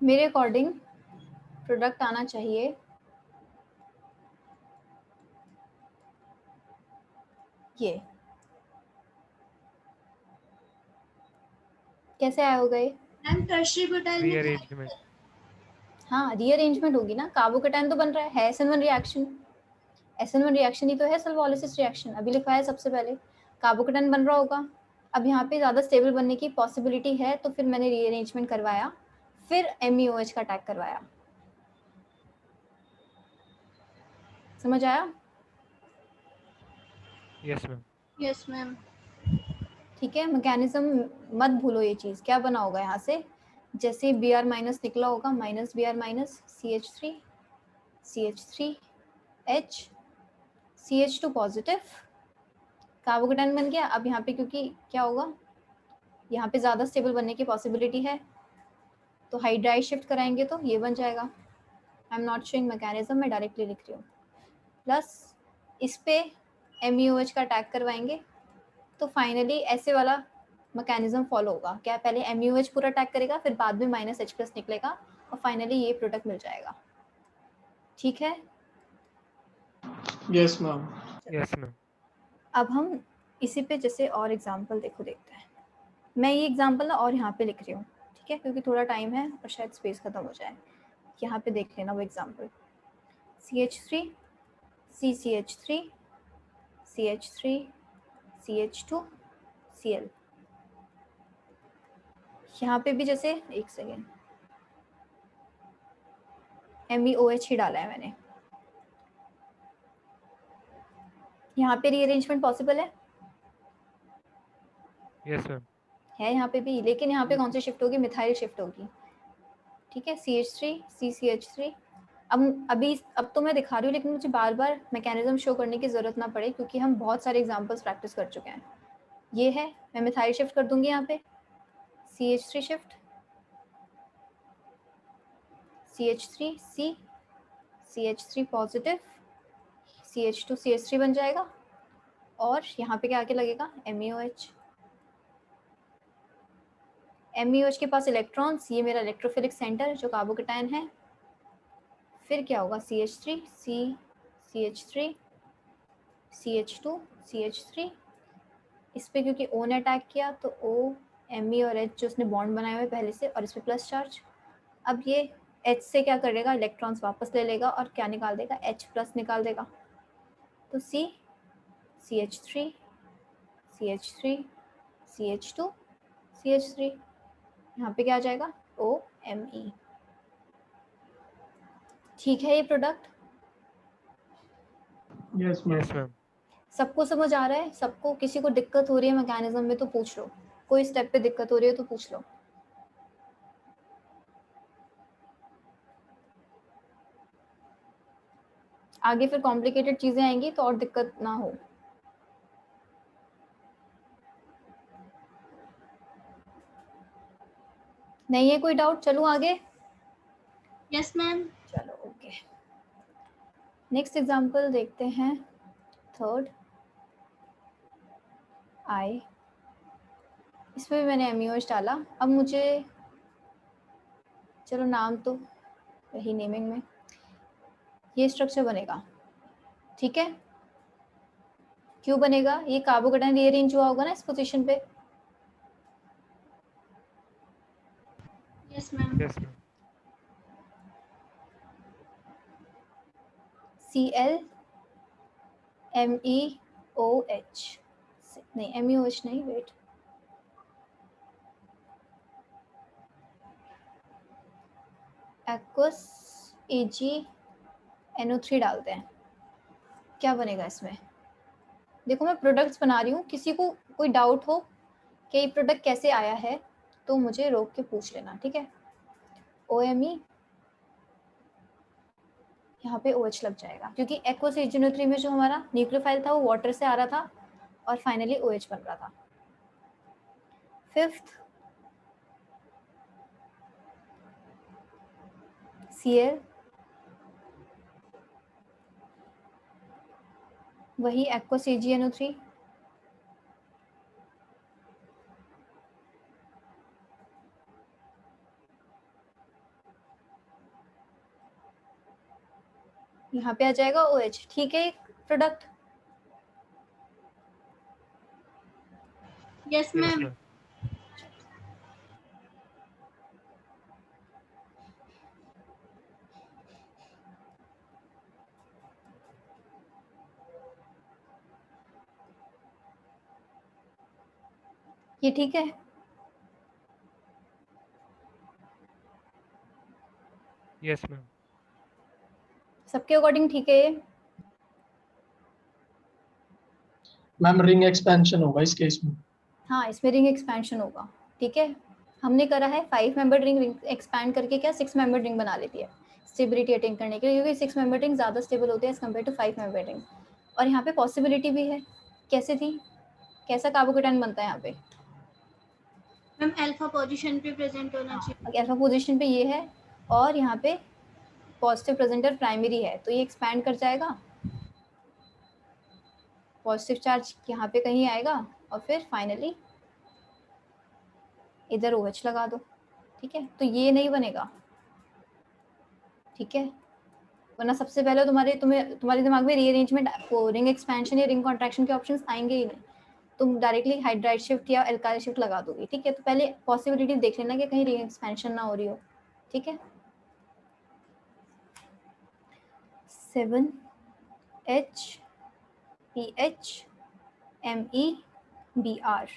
S1: मेरे अकॉर्डिंग प्रोडक्ट आना चाहिए ये। कैसे आया होगा ये?
S7: मैम टर्शियरी ब्यूटाइल में क्या
S5: रीअरेंजमेंट।
S1: हाँ, रीअरेंजमेंट होगी ना, कार्बोकेटायन तो बन रहा है SN1 रिएक्शन। SN1 रिएक्शन ही तो है सल्फोलिसिस रिएक्शन, अभी लिखा है सबसे पहले कार्बोकेटायन बन रहा होगा। अब यहाँ पे ज़्यादा स्टेबल बनने की पॉसिबिलिटी है, तो फिर मैंने रीअरेंजमेंट करवाया, फिर MEOH का अटैक करवाया। समझ आया?
S5: Yes ma'am.
S7: Yes ma'am.
S1: ठीक है, मैकेनिज्म मत भूलो ये चीज़। क्या बना होगा यहाँ से, जैसे Br माइनस निकला होगा, minus Br minus CH3 CH3 H CH2 positive, carbocation बन गया। अब यहाँ पे क्योंकि क्या होगा, यहाँ पे ज़्यादा स्टेबल बनने की पॉसिबिलिटी है, तो हाइड्राइड शिफ्ट कराएंगे तो ये बन जाएगा। I am not showing mechanism, मैं डायरेक्टली लिख रही हूँ। प्लस इस पे MEOH का अटैक करवाएंगे, तो फाइनली ऐसे वाला मैकेनिज्म फॉलो होगा। क्या, पहले MEOH पूरा अटैक करेगा, फिर बाद में -H+ निकलेगा, और फाइनली ये प्रोडक्ट मिल जाएगा। ठीक है?
S4: Yes ma'am.
S5: Yes ma'am.
S1: अब हम इसी पे जैसे और एग्जांपल देखते हैं। मैं ये एग्जांपल ना और यहाँ पे लिख रही हूँ, ठीक है, क्योंकि थोड़ा टाइम है और शायद स्पेस खत्म हो जाए। यहाँ पे देख लेना वो example, CH3 CCH3 CH3 CH2 Cl। यहाँ पे भी जैसे, एक सेकेंड, MEOH ही डाला है मैंने। यहाँ पे रीअरेंजमेंट पॉसिबल है
S5: यस मैम।
S1: यहाँ पे भी, लेकिन यहाँ पे कौन सी शिफ्ट होगी, मिथाइल शिफ्ट होगी। ठीक है, CH3 CCH3। अब तो मैं दिखा रही हूँ, लेकिन मुझे बार बार मैकेनिज्म शो करने की जरूरत ना पड़े, क्योंकि हम बहुत सारे एग्जांपल्स प्रैक्टिस कर चुके हैं। ये है, मैं मिथाइल शिफ्ट कर दूंगी यहाँ पे, CH3 shift, CH3 C CH3 positive, CH2 CH3 बन जाएगा, और यहाँ पे क्या आके लगेगा, MEOH। MEOH के पास इलेक्ट्रॉन्स, ये मेरा इलेक्ट्रोफिलिक सेंटर जो कार्बोकेटायन है। फिर क्या होगा, CH3 C CH3 CH2 CH3। इस पे क्योंकि O ने अटैक किया, तो O Me और H जो उसने बॉन्ड बनाए हुए पहले से, और इस पे प्लस चार्ज। अब ये H से क्या करेगा, इलेक्ट्रॉन्स वापस ले लेगा और क्या निकाल देगा, H+ निकाल देगा। तो C CH3 CH3 CH2 CH3, यहाँ पे क्या आ जाएगा, OMe। ठीक है ये product?
S4: Yes ma'am.
S5: Yes ma'am.
S1: सबको समझ आ रहा है? सबको? किसी को दिक्कत हो रही है मैकेनिज्म में तो पूछ लो, कोई स्टेप पे दिक्कत हो रही है तो पूछ लो। आगे फिर कॉम्प्लिकेटेड चीजें आएंगी तो और दिक्कत ना हो। नहीं है कोई डाउट? चलूं आगे?
S7: Yes ma'am.
S1: चलो ओके, नेक्स्ट एग्जांपल देखते हैं। थर्ड आई, इसमें भी मैंने MEOH डाला। अब मुझे, चलो नाम तो वही नेमिंग में, ये स्ट्रक्चर बनेगा। ठीक है, क्यों बनेगा, ये कार्बोकेटायन रीअरेंज हुआ होगा ना इस पोजीशन पे।
S7: Yes ma'am.
S5: Yes ma'am.
S1: Cl MEOH, नहीं MEOH नहीं, वेट, एक्वस AgNO3 डालते हैं। क्या बनेगा इसमें? देखो मैं प्रोडक्ट्स बना रही हूँ, किसी को कोई डाउट हो कि ये प्रोडक्ट कैसे आया है तो मुझे रोक के पूछ लेना, ठीक है। OMe, यहाँ पे OH लग जाएगा, क्योंकि एक्वस AgNO3 में जो हमारा न्यूक्लियोफाइल था वो वाटर से आ रहा था और फाइनली OH बन रहा था। फिफ्थ Cl, वही एक्वस AgNO3, यहाँ पे आ जाएगा OH, ठीक है, product.
S7: Yes,
S5: Yes,
S7: ma'am.
S5: ma'am.
S1: ये ठीक है?
S5: Yes, ma'am.
S1: सबके अकॉर्डिंग ठीक है ये?
S4: मैम रिंग एक्सपेंशन होगा इस केस में।
S1: हाँ, इसमें रिंग एक्सपेंशन होगा, ठीक है। हमने करा है 5 मेंबर रिंग एक्सपैंड करके क्या 6 मेंबर रिंग बना लेती है स्टेबिलिटी अटेन करने के लिए, क्योंकि 6 मेंबर रिंग ज़्यादा स्टेबल होते हैं as compare to 5 member ring. और यहाँ पे पॉसिबिलिटी भी है, कैसे थी, कैसा कार्बोकेटाइन बनता है यहाँ पे?
S7: मैम अल्फा पोजीशन पे प्रेजेंट होना चाहिए।
S1: अल्फा पोजीशन पे ये है और यहाँ पे पॉजिटिव प्रेजेंटर प्राइमरी है, तो ये एक्सपैंड कर जाएगा, पॉजिटिव चार्ज यहाँ पे कहीं आएगा और फिर फाइनली इधर OH लगा दो, ठीक है। तो ये नहीं बनेगा, ठीक है, वरना सबसे पहले तुम्हारे दिमाग में रीअरेंजमेंट, रिंग एक्सपेंशन या रिंग कॉन्ट्रैक्शन के ऑप्शंस आएंगे ही नहीं, तुम डायरेक्टली हाइड्राइड शिफ्ट या एल्काइल शिफ्ट लगा दोगे, ठीक है। तो पहले पॉसिबिलिटी देख लेना कि कहीं रिंग एक्सपेंशन ना हो रही हो, ठीक है। 7HPHMeBr,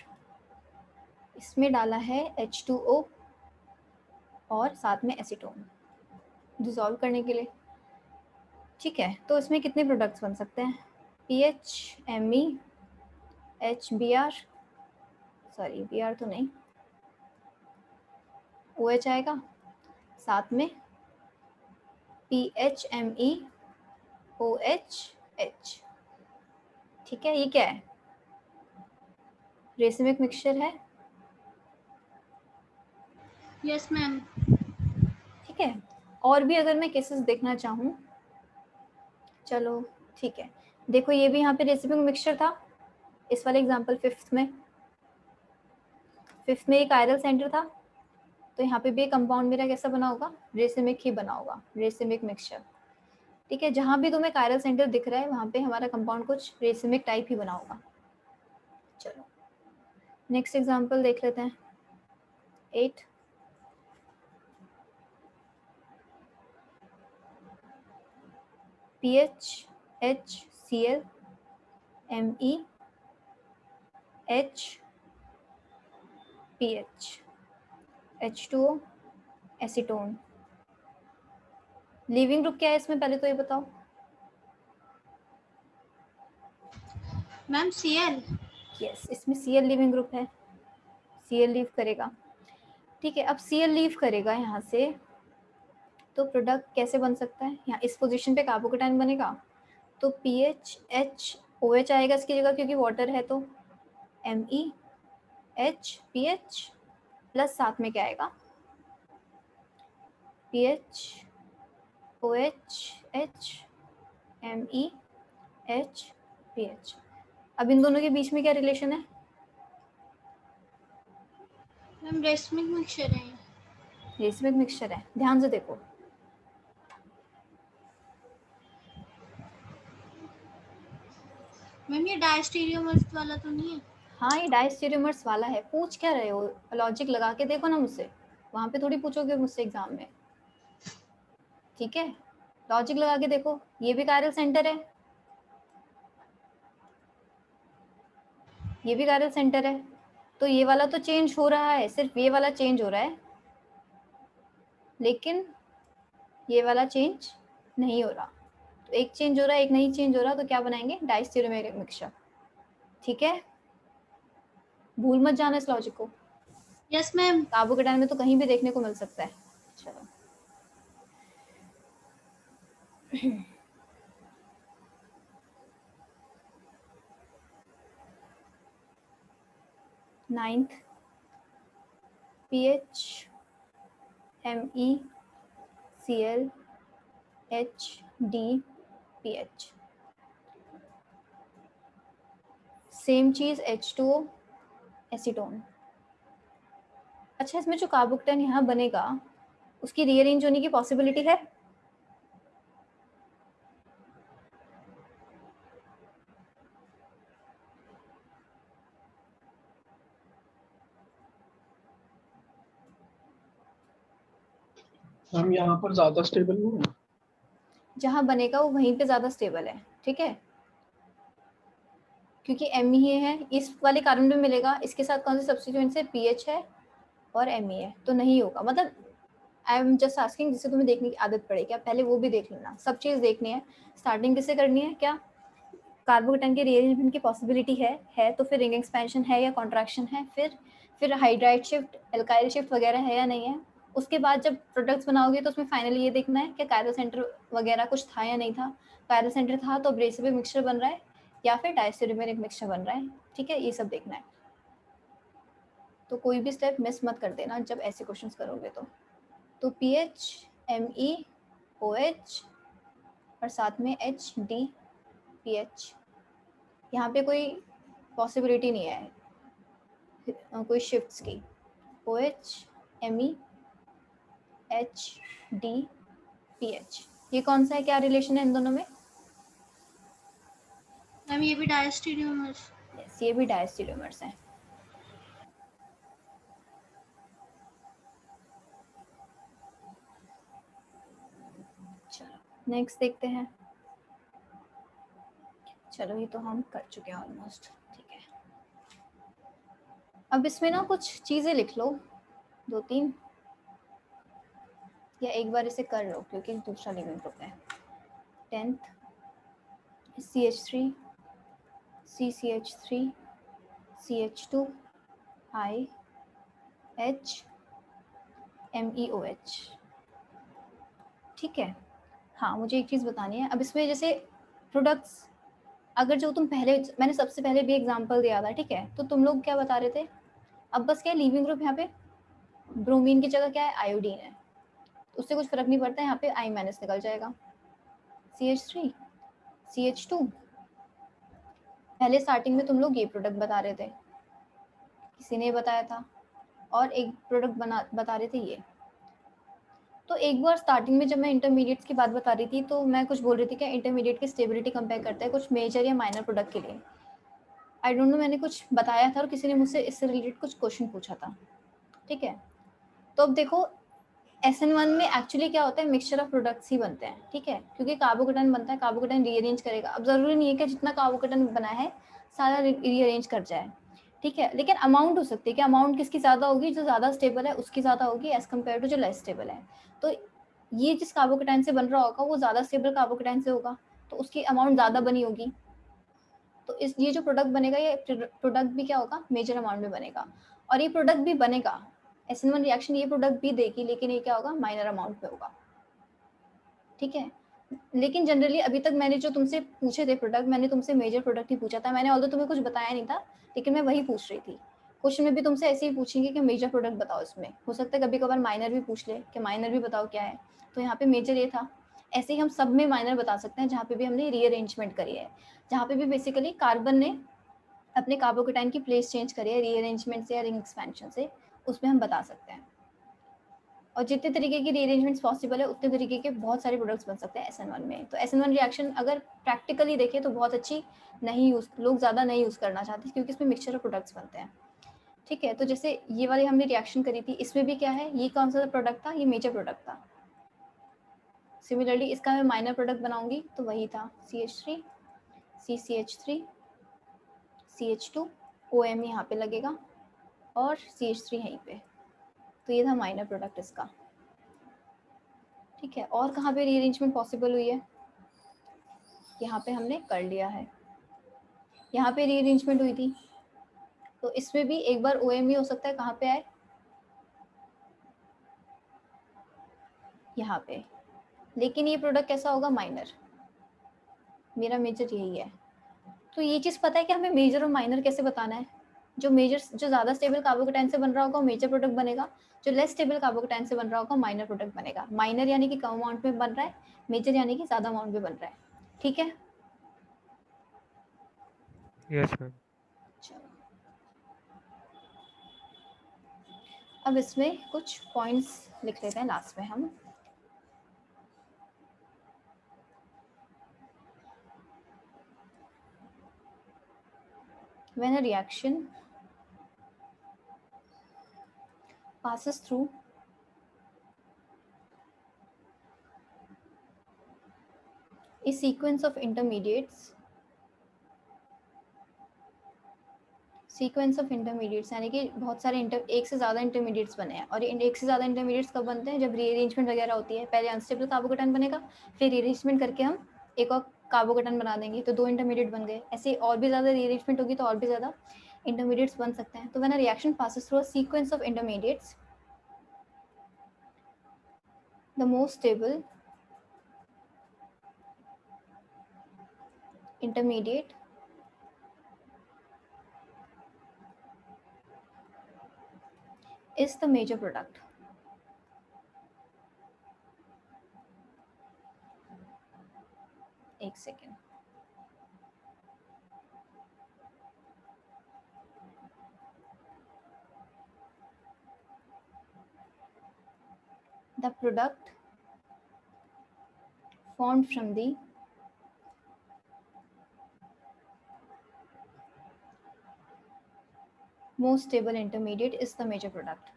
S1: इसमें डाला है H2O और साथ में एसीटोन डिसॉल्व करने के लिए, ठीक है। तो इसमें कितने प्रोडक्ट्स बन सकते हैं? PHMe HBr, सॉरी Br तो नहीं, OH आएगा, साथ में PHMe OHH, ठीक है। ये क्या है? रेसिमिक मिक्सचर है,
S7: यस मैम।
S1: ठीक है। और भी अगर मैं केसेस देखना चाहूँ, चलो ठीक है, देखो ये भी यहाँ पे रेसिमिक मिक्सचर था, इस वाले एग्जांपल फिफ्थ में एक आयरल सेंटर था, तो यहाँ पे भी कंपाउंड मेरा कैसा बना होगा? रेसिमिक ही बना होगा, रेसिमिक मिक्सचर, ठीक है। जहाँ भी तुम्हें कायरल सेंटर दिख रहा है वहाँ पे हमारा कंपाउंड कुछ रेसिमिक टाइप ही बना होगा। चलो नेक्स्ट एग्जांपल देख लेते हैं। 8 PHHCl MEHPH H2O acetone. Leaving group क्या है इसमें, पहले तो ये बताओ।
S7: Ma'am Cl।
S1: यस, इसमें Cl लीविंग ग्रुप है, Cl लीव करेगा, ठीक है। अब Cl लीव करेगा यहाँ से, तो प्रोडक्ट कैसे बन सकता है? यहाँ इस पोजीशन पे कार्बोकेटाइन बनेगा, तो PHHOH आएगा इसकी जगह, क्योंकि वाटर है, तो MEHPH प्लस साथ में क्या आएगा? PHOHH MEHPH। अब इन दोनों के बीच में क्या रिलेशन है?
S7: मैम रेसिमिक मिक्सचर है।
S1: रेसिमिक मिक्सचर है, ध्यान से देखो।
S7: मैम ये डायस्टीरियोमर्स वाला तो नहीं है?
S1: हाँ, ये डायस्टेरियोमर्स वाला है। पूछ क्या रहे हो? लॉजिक लगा के देखो ना मुझसे, वहां पे थोड़ी पूछोगे मुझसे एग्जाम में, ठीक है। लॉजिक लगा के देखो, ये भी कायरल सेंटर है, ये भी कायरल सेंटर है, तो ये वाला तो चेंज हो रहा है, सिर्फ ये वाला चेंज हो रहा है, लेकिन ये वाला चेंज नहीं हो रहा। तो एक चेंज हो रहा है, एक नहीं चेंज हो रहा, तो क्या बनाएंगे? डायस्टेरियोमेरिक मिक्सचर, ठीक है। भूल मत जाना इस लॉजिक को।
S7: Yes ma'am.
S1: कार्बोकेटाइन में तो कहीं भी देखने को मिल सकता है। चलो नाइन्थ PHMeCl HDPH, सेम चीज H2O एसीटोन। अच्छा, इसमें जो कार्बोकेटाइन यहाँ बनेगा उसकी रीअरेंज होने की पॉसिबिलिटी है?
S4: हम यहाँ पर ज्यादा स्टेबल नहीं है।
S1: जहाँ बनेगा वो वहीं पे ज़्यादा स्टेबल है, ठीक है, क्योंकि एम ही है, इस वाले कार्बन में मिलेगा, इसके साथ कौन से सब्स्टिट्यूएंट्स है, पीएच है और एम है, तो नहीं होगा। मतलब आई एम जस्ट आस्किंग, जिससे तुम्हें देखने की आदत पड़ेगी, आप पहले वो भी देख लेना, सब चीज़ देखनी है। स्टार्टिंग किससे करनी है, क्या कार्बोकेटाइन के रीअरेंजमेंट की पॉसिबिलिटी है तो फिर रिंग एक्सपेंशन है या कॉन्ट्रैक्शन है, फिर हाइड्राइड शिफ्ट, एल्काइल शिफ्ट वगैरह है या नहीं है। उसके बाद जब प्रोडक्ट्स बनाओगे तो उसमें फाइनली ये देखना है कि कायरल सेंटर वगैरह कुछ था या नहीं था। कायरल सेंटर था तो अब्रेसिव मिक्सचर बन रहा है या फिर डायस्टेरियोमेरिक मिक्सचर बन रहा है, ठीक है, ये सब देखना है। तो कोई भी स्टेप मिस मत कर देना जब ऐसे क्वेश्चंस करोगे तो पीएच, एमई, ओएच और साथ में एच डी पीएच, यहाँ पे कोई पॉसिबिलिटी नहीं है कोई शिफ्ट्स की। OH, ME, H, D, PH, ये कौन सा है, क्या रिलेशन है इन दोनों में?
S7: मैम ये भी डायस्टीरियोमर्स।
S1: यस, ये भी डायस्टीरियोमर्स हैं। चलो नेक्स्ट देखते हैं। चलो ये तो हम कर चुके हैं ऑलमोस्ट, ठीक है। अब इसमें ना कुछ चीज़ें लिख लो, 2-3, या एक बार इसे कर लो क्योंकि दूसरा लिविंग ग्रुप है। 10th CH3, CCH3, CH2, I, H, MEOH, ठीक है। हाँ, मुझे एक चीज़ बतानी है। अब इसमें जैसे प्रोडक्ट्स, अगर जो तुम पहले, मैंने सबसे पहले भी एग्जांपल दिया था, ठीक है, तो तुम लोग क्या बता रहे थे, अब बस क्या है, लीविंग ग्रुप यहाँ पे ब्रोमीन की जगह क्या है, आयोडीन है, उससे कुछ फर्क नहीं पड़ता है, यहाँ पे I- निकल जाएगा। CH3, CH2, पहले स्टार्टिंग में तुम लोग ये प्रोडक्ट बता रहे थे, किसी ने बताया था, और एक प्रोडक्ट बता रहे थे ये। तो एक बार स्टार्टिंग में जब मैं इंटरमीडिएट्स की बात बता रही थी तो मैं कुछ बोल रही थी कि इंटरमीडिएट की स्टेबिलिटी कंपेयर करते हैं कुछ मेजर या माइनर प्रोडक्ट के लिए। आई डोंट नो, मैंने कुछ बताया था और किसी ने मुझसे इससे रिलेटेड कुछ क्वेश्चन पूछा था, ठीक है। तो अब देखो SN1 में एक्चुअली क्या होता है, मिक्सचर ऑफ प्रोडक्ट्स ही बनते हैं, ठीक है, क्योंकि कार्बोकेटाइन बनता है, कार्बोकेटाइन रीअरेंज करेगा। अब जरूरी नहीं है कि जितना कार्बोकेटाइन बना है सारा रीअरेंज कर जाए, ठीक है, लेकिन अमाउंट हो सकती है कि अमाउंट किसकी ज़्यादा होगी, जो ज़्यादा स्टेबल है उसकी ज़्यादा होगी एज कम्पेयर टू जो लेस स्टेबल है। तो ये जिस कार्बोकेटाइन से बन रहा होगा वो ज़्यादा स्टेबल कार्बोकेटाइन से होगा, तो उसकी अमाउंट ज़्यादा बनी होगी। तो इस ये जो प्रोडक्ट बनेगा, ये प्रोडक्ट भी क्या होगा, मेजर अमाउंट में बनेगा, और ये प्रोडक्ट भी बनेगा, SN1 रिएक्शन ये प्रोडक्ट भी देगी, लेकिन ये क्या होगा, माइनर अमाउंट में होगा, ठीक है। लेकिन जनरली अभी तक मैंने जो तुमसे पूछे थे प्रोडक्ट, मैंने तुमसे मेजर प्रोडक्ट ही पूछा था, मैंने ऑल्दो तुम्हें कुछ बताया नहीं था, लेकिन मैं वही पूछ रही थी। क्वेश्चन में भी तुमसे ऐसे ही पूछेंगे कि मेजर प्रोडक्ट बताओ, इसमें हो सकता है कभी कभार माइनर भी पूछ ले कि माइनर भी बताओ क्या है, तो यहाँ पे मेजर ये था। ऐसे ही हम सब में माइनर बता सकते हैं जहाँ पे भी हमने रीअरेंजमेंट करी है, जहाँ पे भी बेसिकली कार्बन ने अपने कार्बोकेटाइन की प्लेस चेंज करी है रीअरेंजमेंट से या रिंग एक्सपेंशन से, उसमें हम बता सकते हैं। और जितने तरीके की रीअरेंजमेंट्स पॉसिबल है उतने तरीके के बहुत सारे प्रोडक्ट्स बन सकते हैं SN1 में। तो SN1 रिएक्शन अगर प्रैक्टिकली देखें तो बहुत अच्छी नहीं यूज़, लोग ज़्यादा नहीं यूज़ करना चाहते क्योंकि इसमें मिक्सचर ऑफ प्रोडक्ट्स बनते हैं, ठीक है। तो जैसे ये वाली हमने रिएक्शन करी थी, इसमें भी क्या है, ये कौन सा प्रोडक्ट था, ये मेजर प्रोडक्ट था। सिमिलरली इसका मैं माइनर प्रोडक्ट बनाऊंगी तो वही था CH3, CCH3, CH2, OM यहाँ पे लगेगा और CH3 यहीं पे, तो ये था माइनर प्रोडक्ट इसका, ठीक है। और कहाँ पे रीअरेंजमेंट पॉसिबल हुई है, यहाँ पे हमने कर लिया है, यहाँ पे रीअरेंजमेंट हुई थी, तो इसमें भी एक बार OM ही हो सकता है, कहाँ पे आए, यहाँ पे, लेकिन ये प्रोडक्ट कैसा होगा, माइनर, मेरा मेजर यही है। तो ये चीज़ पता है कि हमें मेजर और माइनर कैसे बताना है, जो ज़्यादा स्टेबल कार्बोकेटाइन से बन रहा होगा मेजर प्रोडक्ट बनेगा, जो लेस स्टेबल कार्बोकेटाइन से बन रहा होगा माइनर प्रोडक्ट बनेगा। माइनर यानी कि कम अमाउंट में बन रहा है, मेजर यानी कि ज़्यादा अमाउंट में बन रहा है, ठीक है।
S5: Yes ma'am.
S1: चलो अब इसमें कुछ पॉइंट्स लिख लेते हैं लास्ट में हम। When a reaction passes through A sequence of intermediates यानी कि बहुत सारे एक से ज़्यादा इंटरमीडिएट्स बने हैं, और एक से ज़्यादा इंटरमीडिएट्स कब बनते हैं? जब रीअरेंजमेंट वगैरह होती है। पहले अनस्टेबल कार्बोकेटायन बनेगा, फिर रीअरेंजमेंट करके हम एक और कार्बोकेटायन बना देंगे, तो 2 इंटरमीडिएट बन गए। ऐसे और भी ज़्यादा रीअरेंजमेंट होगी तो और भी ज़्यादा इंटरमीडिएट्स बन सकते हैं। तो when a reaction passes through a sequence of intermediates, the most stable intermediate is the major product. एक second, the product formed from the most stable intermediate is the major product.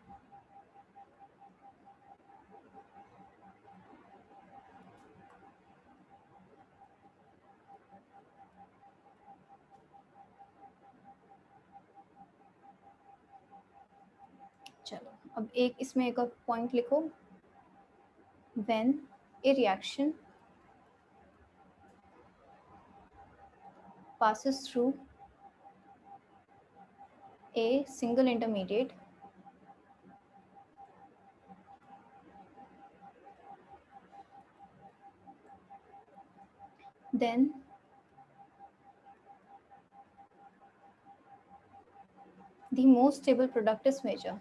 S1: चलो अब इसमें एक और पॉइंट लिखो, when a reaction passes through a single intermediate, then the most stable product is major.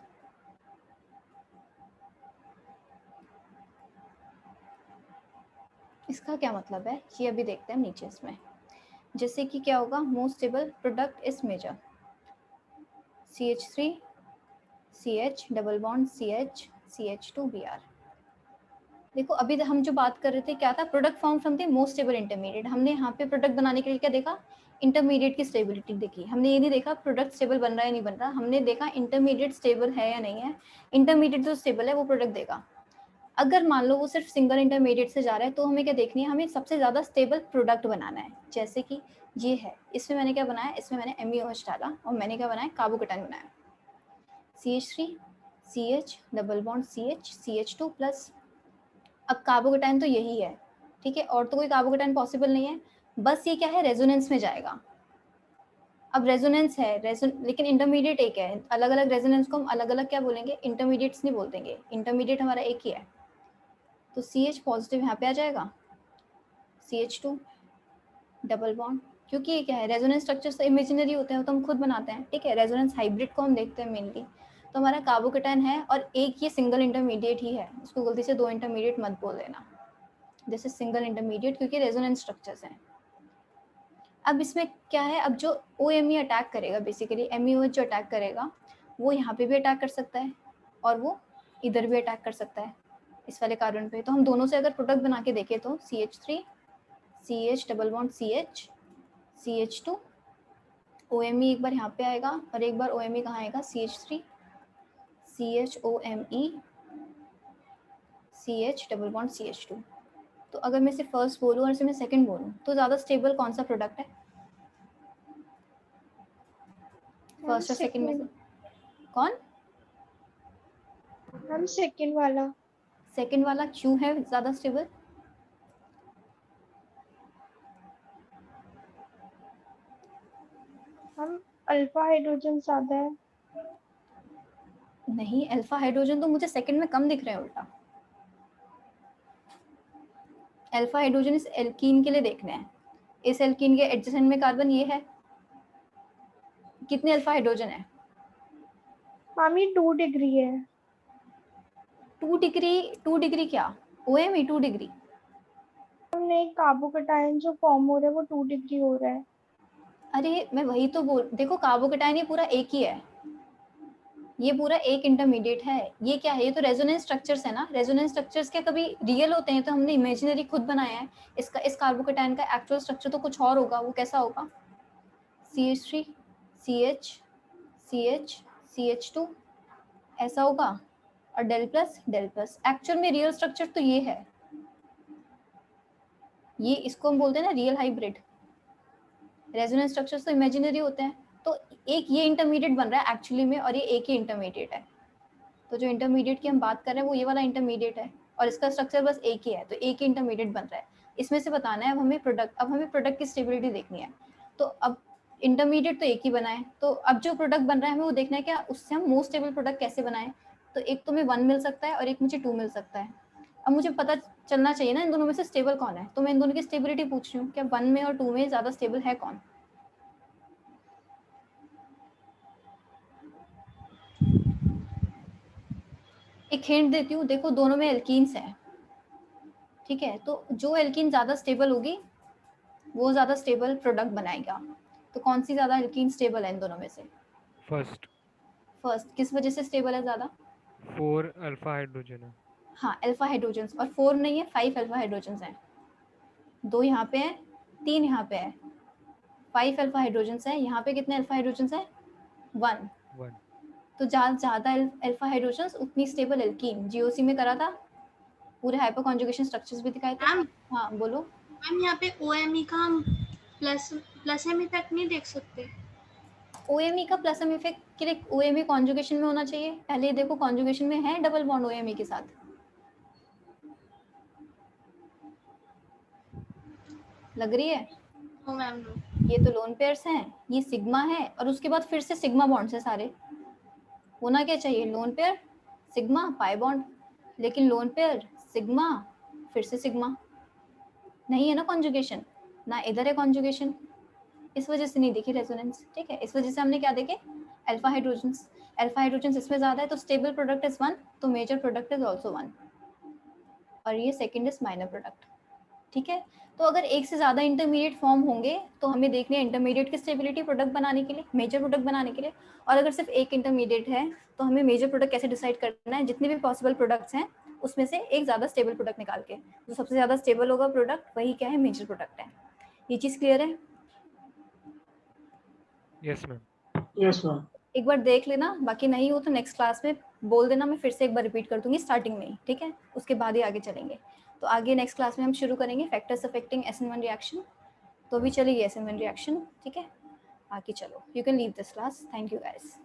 S1: इसका क्या मतलब है ये अभी देखते हैं नीचे इसमें। जैसे कि क्या होगा, most stable product is major, CH3 CH double bond CH CH2 Br। देखो अभी हम जो बात कर रहे थे क्या था, product form from the most stable intermediate. हमने यहाँ पे प्रोडक्ट बनाने के लिए क्या देखा, इंटरमीडिएट की स्टेबिलिटी देखी। हमने ये नहीं देखा प्रोडक्ट स्टेबल बन रहा है या नहीं बन रहा, हमने देखा इंटरमीडिएट स्टेबल है या नहीं है। इंटरमीडिएट जो स्टेबल है वो प्रोडक्ट देगा। अगर मान लो वो सिर्फ सिंगल इंटरमीडिएट से जा रहा है तो हमें क्या देखनी है, हमें सबसे ज़्यादा स्टेबल प्रोडक्ट बनाना है। जैसे कि ये है, इसमें मैंने क्या बनाया, इसमें मैंने MeOH डाला और मैंने क्या बनाया, कार्बोकेटायन बनाया, CH3 CH double bond CH CH2 plus. अब कार्बोकेटायन तो यही है, ठीक है, और तो कोई कार्बोकेटायन पॉसिबल नहीं है, बस ये क्या है, रेजोनेंस में जाएगा। अब रेजोनेंस है, लेकिन इंटरमीडिएट एक है, अलग अलग रेजोनेंस को हम अलग अलग क्या बोलेंगे, इंटरमीडिएट्स नहीं बोलेंगे, इंटरमीडिएट हमारा एक ही है। तो CH पॉजिटिव यहाँ पे आ जाएगा, CH2 डबल बॉन्ड, क्योंकि ये क्या है, रेजोनेंस स्ट्रक्चर्स तो इमेजिनरी होते हैं, तो हम खुद बनाते हैं, ठीक है। रेजोनेंस हाइब्रिड को हम देखते हैं मेनली। तो हमारा कार्बोकेटायन है और एक ये सिंगल इंटरमीडिएट ही है, उसको गलती से 2 इंटरमीडिएट मत बोल देना, दिस इज सिंगल इंटरमीडिएट क्योंकि रेजोनेंस स्ट्रक्चर्स हैं। अब इसमें क्या है, अब जो OMe अटैक करेगा, बेसिकली MeOH जो अटैक करेगा वो यहाँ पे भी अटैक कर सकता है और वो इधर भी अटैक कर सकता है इस वाले कार्बन पे। तो हम दोनों से अगर प्रोडक्ट बना के देखें तो CH3 CH double bond CH CH2 OMe एक बार यहाँ पे आएगा और एक बार OMe कहाँ आएगा, CH3 CHOMe CH double bond CH2। तो अगर मैं इसे फर्स्ट बोलूँ और इसे मैं सेकंड बोलूँ तो ज़्यादा स्टेबल कौन सा प्रोडक्ट है, फर्स्ट और सेकंड में से कौन?
S3: हम सेकंड वाला।
S1: सेकंड वाला क्यों है ज़्यादा स्टेबल?
S3: हम अल्फा हाइड्रोजन ज्यादा है।
S1: नहीं, अल्फा हाइड्रोजन तो मुझे सेकंड में कम दिख रहे हैं उल्टा। अल्फा हाइड्रोजन इस एल्कीन के लिए देखने हैं, इस एल्कीन के एडजेसेंट में कार्बन ये है, कितने अल्फा हाइड्रोजन है?
S3: मामी 2 डिग्री है।
S1: 2 डिग्री क्या, OMe 2 डिग्री?
S3: हमने कार्बोकेटायन जो फॉर्म हो रहा है वो 2 डिग्री हो रहा है।
S1: अरे मैं वही तो बोल, देखो कार्बोकेटायन ये पूरा एक ही है, ये पूरा एक इंटरमीडिएट है। ये क्या है, ये तो रेजोनेंस स्ट्रक्चर्स है ना, रेजोनेंस स्ट्रक्चर्स क्या कभी रियल होते हैं? तो हमने इमेजिनरी खुद बनाया है। इसका इस कार्बोकेटायन का एक्चुअल स्ट्रक्चर तो कुछ और होगा, वो कैसा होगा, CH3 CH CH CH2 ऐसा होगा और डेल प्लस। एक्चुअल में रियल स्ट्रक्चर तो ये है, ये इसको हम बोलते हैं ना रियल हाइब्रिड। रेजोनेंस स्ट्रक्चर्स तो इमेजिनरी होते हैं, तो एक ये इंटरमीडिएट बन रहा है एक्चुअली में, और ये एक ही इंटरमीडिएट है। तो जो इंटरमीडिएट की हम बात कर रहे हैं वो ये वाला इंटरमीडिएट है, और इसका स्ट्रक्चर बस एक ही है, तो एक ही इंटरमीडिएट बन रहा है। इसमें से बताना है अब हमें प्रोडक्ट की स्टेबिलिटी देखनी है। तो अब इंटरमीडिएट तो एक ही बना है, तो अब जो प्रोडक्ट बन रहा है हमें वो देखना है क्या उससे हम मोस्ट स्टेबल प्रोडक्ट कैसे बनाएं। तो एक तो हमें 1 मिल सकता है और एक मुझे 2 मिल सकता है। अब मुझे पता चलना चाहिए ना इन दोनों में से स्टेबल कौन है, तो मैं इन दोनों की स्टेबिलिटी पूछ रही हूँ, क्या 1 में और 2 में ज़्यादा स्टेबल है कौन। एक हिंट देती हूँ, देखो दोनों में एल्कीन्स हैं, ठीक है, तो जो एल्कीन ज़्यादा स्टेबल होगी वो ज़्यादा स्टेबल प्रोडक्ट बनाएगा। तो कौन सी ज़्यादा एल्कीन स्टेबल है इन दोनों में से? फर्स्ट। किस वजह से स्टेबल है ज़्यादा?
S5: 4 अल्फा हाइड्रोजन है।
S1: हाँ, अल्फा हाइड्रोजन्स, और 4 नहीं है, 5 अल्फा हाइड्रोजन्स हैं। 2 यहाँ पे है, 3 यहाँ पे है, 5 अल्फा हाइड्रोजन्स है। यहाँ पे कितने अल्फा हाइड्रोजन्स है? 1। तो ज़्यादा अल्फा हाइड्रोजन्स उतनी स्टेबल एल्कीन। जीओसी में करा था, पूरे हाइपर कॉन्जुगेशन स्ट्रक्चर्स भी दिखाए थे। हाँ बोलो
S7: मैम, यहाँ पे OMe का हम प्लस एम इफेक्ट नहीं देख सकते?
S1: OMe का प्लस एम इफेक्ट के लिए OMe कॉन्जुगेशन में होना चाहिए। पहले देखो कॉन्जुगेशन में है डबल बॉन्ड OMe के साथ, लग रही है?
S7: No ma'am, no.
S1: ये तो लोन पेयर्स हैं, ये सिग्मा है, और उसके बाद फिर से सिग्मा बॉन्ड्स है सारे। होना क्या चाहिए? Lone pair sigma pi bond, लेकिन लोन पेयर सिग्मा फिर से सिग्मा। नहीं है ना कॉन्जुगेशन, ना इधर है कॉन्जुगेशन, इस वजह से नहीं देखी रेजोनेंस। ठीक है, इस वजह से हमने क्या देखे? अल्फा हाइड्रोजन्स इसमें ज्यादा है, तो स्टेबल प्रोडक्ट इज 1, तो मेजर प्रोडक्ट इज आल्सो 1, और ये सेकंड इज माइनर प्रोडक्ट। ठीक है, तो अगर एक से ज्यादा इंटरमीडिएट फॉर्म होंगे तो हमें देखनी है इंटरमीडिएट की स्टेबिलिटी प्रोडक्ट बनाने के लिए, मेजर प्रोडक्ट बनाने के लिए। और अगर सिर्फ एक इंटरमीडिएट है तो हमें मेजर प्रोडक्ट कैसे डिसाइड करना है? जितने भी पॉसिबल प्रोडक्ट्स हैं उसमें से एक ज्यादा स्टेबल प्रोडक्ट निकाल के, जो सबसे ज्यादा स्टेबल होगा प्रोडक्ट वही क्या है? मेजर प्रोडक्ट है। ये चीज क्लियर है?
S5: Yes ma'am.
S4: Yes ma'am.
S1: एक बार देख लेना, बाकी नहीं हो तो नेक्स्ट क्लास में बोल देना, मैं फिर से एक बार रिपीट कर दूंगी स्टार्टिंग में ही। ठीक है, उसके बाद ही आगे चलेंगे। तो आगे नेक्स्ट क्लास में हम शुरू करेंगे फैक्टर्स अफेक्टिंग SN1 रिएक्शन। तो अभी चलेगी SN1 रिएक्शन। ठीक है, आगे चलो, you can leave this class. Thank you guys.